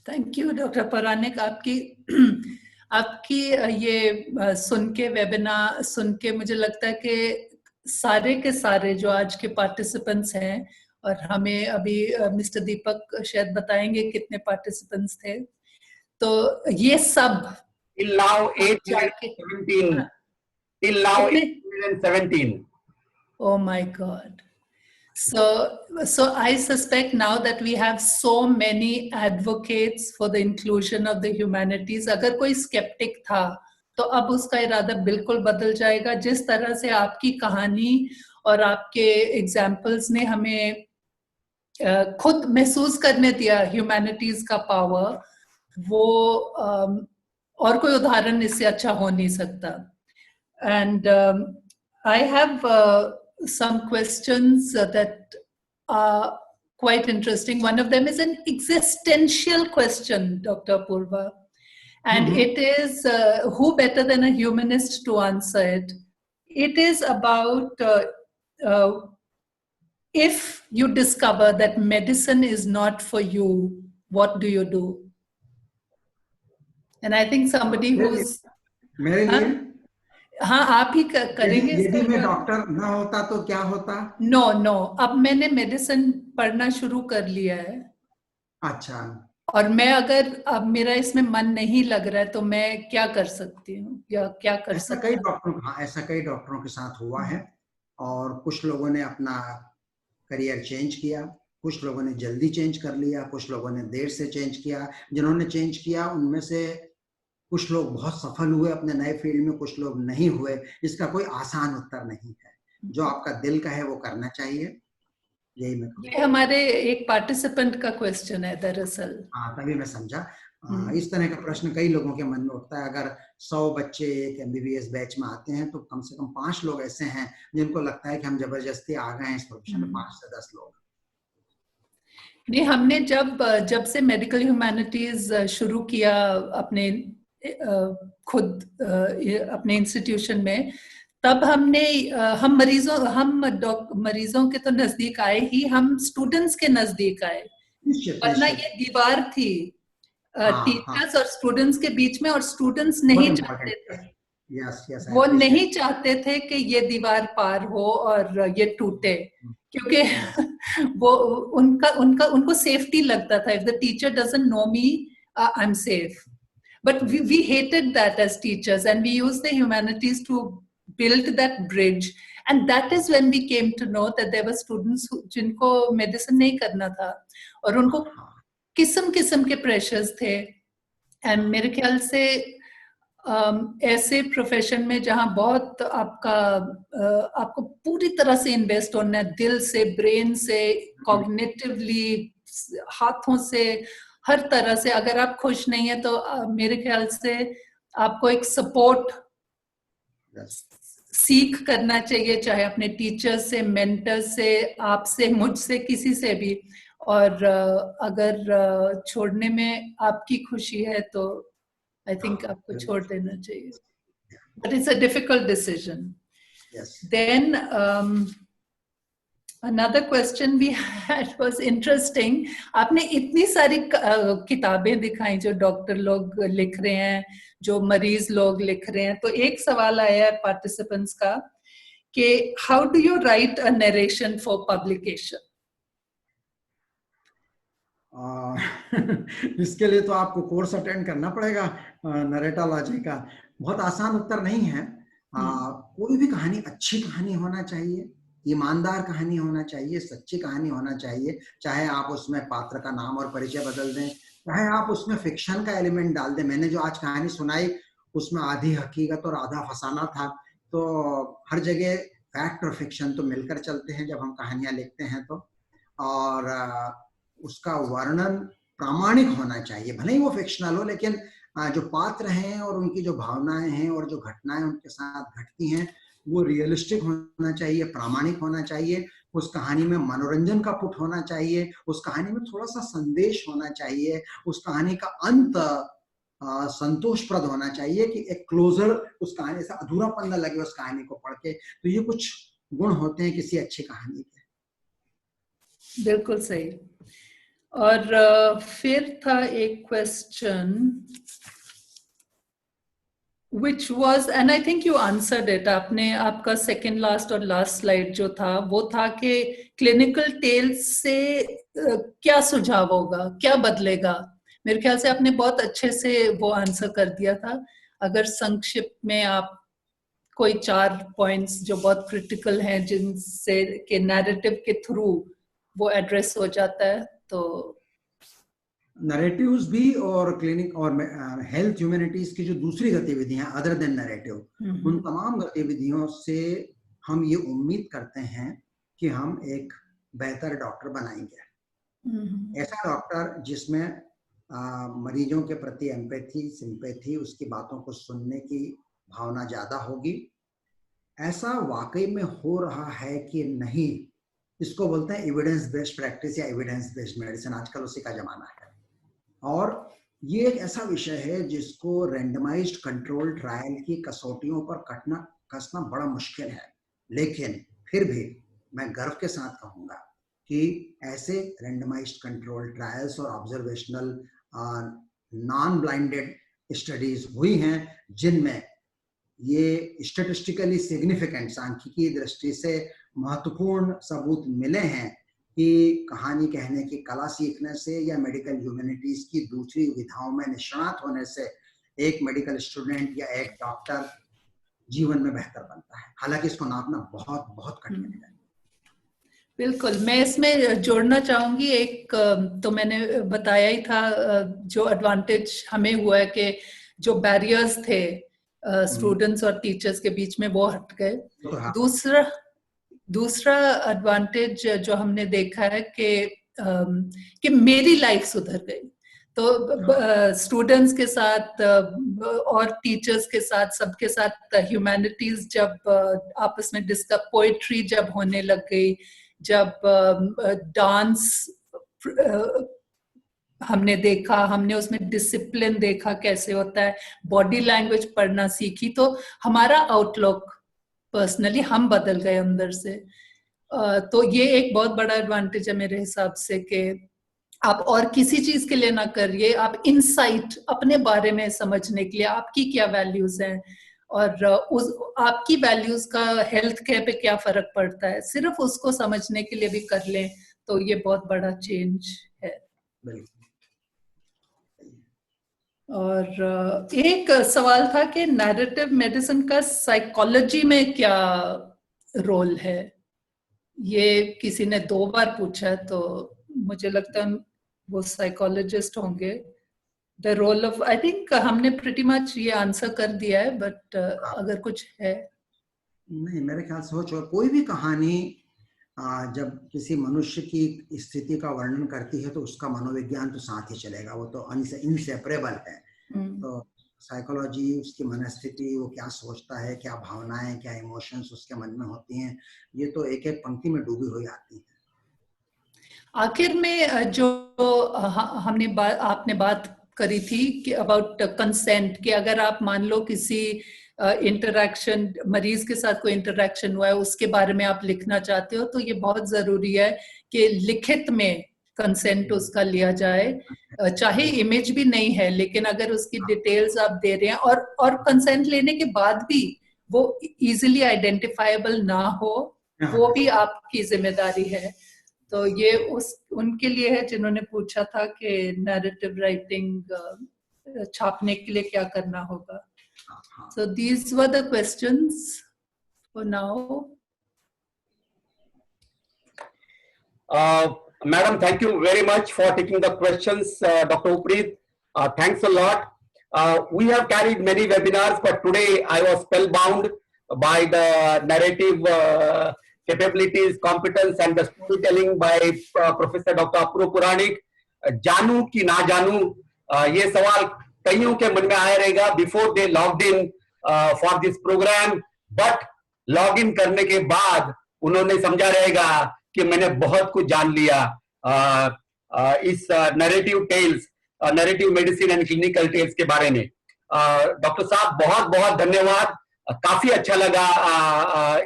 Thank you doctor Paranik. आपकी ये सुन के webinar सुन के मुझे लगता है कि सारे के सारे जो आज के पार्टिसिपेंट्स हैं, और हमें अभी मिस्टर दीपक शायद बताएंगे कितने पार्टिसिपेंट्स थे, तो ये सब Till now 817. Till now 817. Oh my God. So I suspect now that we have so many advocates for the inclusion of the humanities. अगर कोई skeptic था, तो अब उसका इरादा बिल्कुल बदल जाएगा. जिस तरह से आपकी कहानी और आपके एग्जाम्पल्स ने हमें खुद महसूस करने दिया ह्यूमैनिटीज का पावर, वो और कोई उदाहरण इससे अच्छा हो नहीं सकता. And I have some questions that are quite interesting. One of them is an existential question, Dr. Purva. And it is, who better than a humanist to answer it? It is about if you discover that medicine is not for you, what do you do? And I think somebody who's... हाँ, आप ही करेंगे. यदि मैं doctor ना होता तो क्या होता? नो, अब मैंने मेडिसिन पढ़ना शुरू कर लिया है. अच्छा. और मैं अगर अब मेरा इसमें मन नहीं लग रहा है तो मैं क्या कर सकती हूँ या क्या कर सकती हूँ? ऐसा कई डॉक्टरों के साथ हुआ है, और कुछ लोगों ने अपना करियर चेंज किया, कुछ लोगों ने जल्दी चेंज कर लिया, कुछ लोगों ने देर से चेंज किया. जिन्होंने चेंज किया उनमें से कुछ लोग बहुत सफल हुए अपने नए फील्ड में, कुछ लोग नहीं हुए. इसका कोई आसान उत्तर नहीं है. जो आपका दिल का है वो करना चाहिए. यही मैं कहूँगा. ये हमारे एक पार्टिसिपेंट का क्वेश्चन है दरअसल. हाँ, तभी मैं समझा. इस तरह का प्रश्न कई लोगों के मन में उठता है. अगर 100 बच्चे एक MBBS बैच में आते हैं तो कम से कम 5 लोग ऐसे हैं जिनको लगता है कि हम जबरदस्ती आ गए हैं इस प्रोफेशन में. 5 से 10 लोग. नहीं, हमने जब से मेडिकल ह्यूमैनिटीज शुरू किया अपने खुद अपने इंस्टीट्यूशन में, तब हम मरीजों के तो नजदीक आए ही, हम स्टूडेंट्स के नजदीक आए. वरना ये दीवार थी टीचर्स और स्टूडेंट्स के बीच में, और स्टूडेंट्स नहीं चाहते थे. वो नहीं चाहते थे कि ये दीवार पार हो और ये टूटे, क्योंकि वो उनको सेफ्टी लगता था. If the teacher doesn't know me, I am safe. But we hated that as teachers, and we used the humanities to build that bridge. And that is when we came to know that there were students जिनको medicine नहीं करना था, और उनको किस्म के pressures थे. And मेरे ख्याल से ऐसे प्रोफेशन में जहाँ बहुत आपको पूरी तरह से इन्वेस्ट होना है, दिल से, ब्रेन से, कॉग्निटिवली, हाथों से, हर तरह से. अगर आप खुश नहीं है तो मेरे ख्याल से आपको एक सपोर्ट सीख करना चाहिए, चाहे अपने टीचर से, मेंटर से, आपसे, मुझसे, किसी से भी. और अगर छोड़ने में आपकी खुशी है तो आई थिंक आपको छोड़ देना चाहिए. But it's a difficult decision. Then another question we had was interesting. आपने इतनी सारी किताबें दिखाई जो डॉक्टर लोग लिख रहे हैं, जो मरीज लोग लिख रहे हैं. तो एक सवाल आया है पार्टिसिपेंट्स का कि how do you write a narration for publication? इसके लिए तो आपको कोर्स अटेंड करना पड़ेगा नरेटोलॉजी का. बहुत आसान उत्तर नहीं है. कोई भी कहानी अच्छी कहानी होना चाहिए, ईमानदार कहानी होना चाहिए, सच्ची कहानी होना चाहिए. चाहे आप उसमें पात्र का नाम और परिचय बदल दें, चाहे आप उसमें फिक्शन का एलिमेंट डाल दें. मैंने जो आज कहानी सुनाई उसमें आधी हकीकत और आधा फसाना था, तो हर जगह फैक्ट और फिक्शन तो मिलकर चलते हैं जब हम कहानियां लिखते हैं तो, और उसका वर्णन प्रामाणिक होना चाहिए, भले ही वो फिक्शनल हो, लेकिन जो पात्र हैं और उनकी जो भावनाएं हैं और जो घटनाएं उनके साथ घटती हैं वो रियलिस्टिक होना चाहिए, प्रामाणिक होना चाहिए। उस कहानी में मनोरंजन का पुट होना चाहिए, उस कहानी में थोड़ा सा संदेश होना चाहिए, उस कहानी का अंत संतोषप्रद होना चाहिए कि एक क्लोजर उस कहानी से अधूरापन न लगे उस कहानी को पढ़ के। तो ये कुछ गुण होते हैं किसी अच्छी कहानी के। बिल्कुल सही। और फिर था एक question which was, and I think you answered it, आपने, आपका सेकेंड लास्ट और लास्ट स्लाइड जो था वो था कि क्लिनिकल टेल्स से क्या सुझाव होगा, क्या बदलेगा। मेरे ख्याल से आपने बहुत अच्छे से वो आंसर कर दिया था। अगर संक्षिप्त में आप कोई 4 पॉइंट्स जो बहुत क्रिटिकल हैं जिनसे के नैरेटिव के थ्रू वो एड्रेस हो जाता है तो। नैरेटिव्स भी और क्लिनिक और हेल्थ ह्यूमैनिटीज की जो दूसरी गतिविधियां अदर देन नैरेटिव, उन तमाम गतिविधियों से हम ये उम्मीद करते हैं कि हम एक बेहतर डॉक्टर बनाएंगे। ऐसा डॉक्टर जिसमें मरीजों के प्रति एम्पैथी, सिंपैथी, उसकी बातों को सुनने की भावना ज्यादा होगी। ऐसा वाकई में हो रहा है कि नहीं, इसको बोलते हैं एविडेंस बेस्ड प्रैक्टिस या एविडेंस बेस्ड मेडिसिन, आजकल उसी का जमाना है। और ये एक ऐसा विषय है जिसको रैंडमाइज्ड कंट्रोल ट्रायल की कसौटियों पर कसना बड़ा मुश्किल है, लेकिन फिर भी मैं गर्व के साथ कहूंगा कि ऐसे रैंडमाइज्ड कंट्रोल ट्रायल्स और ऑब्जर्वेशनल नॉन ब्लाइंडेड स्टडीज हुई हैं जिनमें ये स्टैटिस्टिकली सिग्निफिकेंट, सांख्यिकीय दृष्टि से महत्वपूर्ण सबूत मिले हैं कि कहानी कहने की कला सीखने से या मेडिकल ह्यूमैनिटीज की दूसरी विधाओं में निष्णात होने से एक मेडिकल स्टूडेंट या एक डॉक्टर जीवन में बेहतर बनता है। हालांकि इसको नापना बहुत बहुत कठिन है। बिल्कुल, मैं इसमें जोड़ना चाहूंगी एक, तो मैंने बताया ही था जो एडवांटेज हमें हुआ है कि जो बैरियर्स थे स्टूडेंट्स और टीचर्स के बीच में वो हट गए। दूसरा एडवांटेज जो हमने देखा है कि मेरी लाइफ सुधर गई। तो स्टूडेंट्स के साथ और टीचर्स के साथ, सबके साथ ह्यूमैनिटीज जब आपस में डिस्कस, पोएट्री जब होने लग गई, जब डांस हमने देखा, हमने उसमें डिसिप्लिन देखा कैसे होता है, बॉडी लैंग्वेज पढ़ना सीखी, तो हमारा आउटलुक पर्सनली हम बदल गए अंदर से। तो ये एक बहुत बड़ा एडवांटेज है मेरे हिसाब से कि आप और किसी चीज के लिए ना करिए, आप इनसाइट अपने बारे में समझने के लिए आपकी क्या वैल्यूज हैं और उस आपकी वैल्यूज का हेल्थ केयर पे क्या फर्क पड़ता है, सिर्फ उसको समझने के लिए भी कर लें तो ये बहुत बड़ा चेंज है। और एक सवाल था कि नैरेटिव मेडिसिन का साइकोलॉजी में क्या रोल है, ये किसी ने 2 बार पूछा, तो मुझे लगता है वो साइकोलॉजिस्ट होंगे। The role of, I think हमने प्रिटी मच ये आंसर कर दिया है, बट अगर कुछ है। नहीं, मेरे ख्याल से हो चुका। कोई भी कहानी जब किसी मनुष्य की स्थिति का वर्णन करती है तो उसका मनोविज्ञान तो साथ ही चलेगा, वो तो इनसेपरेबल है। तो साइकोलॉजी, उसकी मनस्थिति, वो क्या सोचता है, क्या भावनाएं, क्या इमोशंस उसके मन में होती हैं, ये तो एक एक पंक्ति में डूबी हुई आती है। आखिर में जो हमने आपने बात करी थी कि अबाउट कंसेंट, कि अगर आप मान लो किसी इंटरैक्शन, मरीज के साथ कोई इंटरैक्शन हुआ है, उसके बारे में आप लिखना चाहते हो, तो ये बहुत जरूरी है कि लिखित में कंसेंट उसका लिया जाए, चाहे इमेज भी नहीं है, लेकिन अगर उसकी डिटेल्स आप दे रहे हैं और कंसेंट लेने के बाद भी वो इजीली आइडेंटिफाइबल ना हो, वो भी आपकी जिम्मेदारी है। तो ये उनके लिए है जिन्होंने पूछा था कि नैरेटिव राइटिंग छापने के लिए क्या करना होगा। So these were the questions for now. Madam, thank you very much for taking the questions, Dr. Uprit. Thanks a lot. We have carried many webinars, but today I was spellbound by the narrative capabilities, competence, and the storytelling by Professor Dr. Apurva Puranik. जानू कि ना जानू, ये सवाल कईयों के मन में आया रहेगा before they logged in for this program, but log in करने के बाद उन्होंने समझा रहेगा कि मैंने बहुत कुछ जान लिया इस narrative tales, narrative medicine and clinical tales के बारे में। डॉक्टर साहब बहुत बहुत धन्यवाद, काफी अच्छा लगा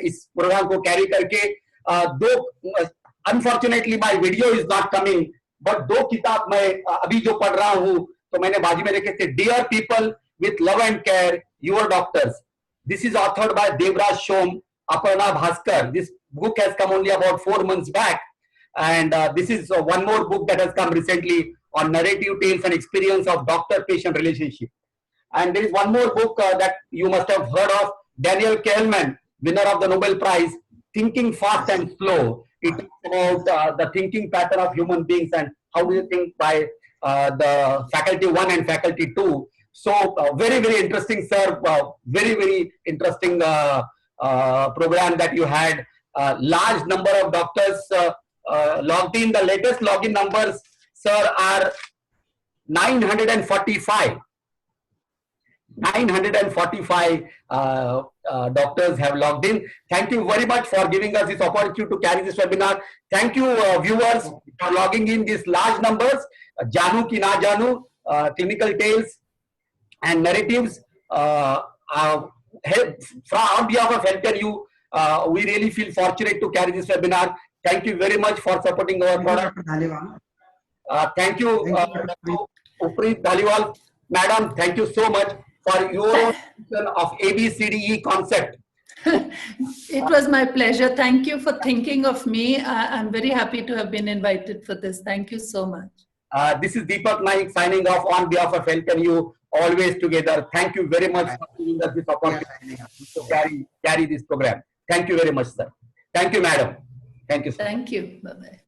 इस प्रोग्राम को कैरी करके। दो unfortunately my video is not coming, but दो किताब मैं अभी जो पढ़ रहा हूं तो मैंने बाजू में लिखे थे, dear people with love and care, your doctors. This is authored by Devraj Shom, Aparna Bhaskar. This book has come only about 4 months back, and this is one more book that has come recently on narrative tales and experience of doctor-patient relationship. And there is one more book that you must have heard of, Daniel Kahneman, winner of the Nobel Prize, Thinking Fast and Slow. It talks about the thinking pattern of human beings and how we think by the faculty 1 and faculty 2. So very, very interesting, sir. Very, very interesting program that you had. Large number of doctors logged in. The latest login numbers, sir, are 945. 945 doctors have logged in. Thank you very much for giving us this opportunity to carry this webinar. Thank you, viewers, for logging in these large numbers. Janu ki na janu, clinical tales and narratives. On behalf of Healthcare U, we really feel fortunate to carry this webinar. Thank you very much for supporting our product. Thank you, Uprit Dhaliwal. Madam, thank you so much for your vision of ABCDE concept. It was my pleasure. Thank you for thinking of me. I'm very happy to have been invited for this. Thank you so much. This is Deepak Naik signing off on behalf of Healthcare U. Always together. Thank you very much for giving us this opportunity to carry this program. Thank you very much, sir. Thank you, madam. Thank you, sir. Thank you. Bye-bye.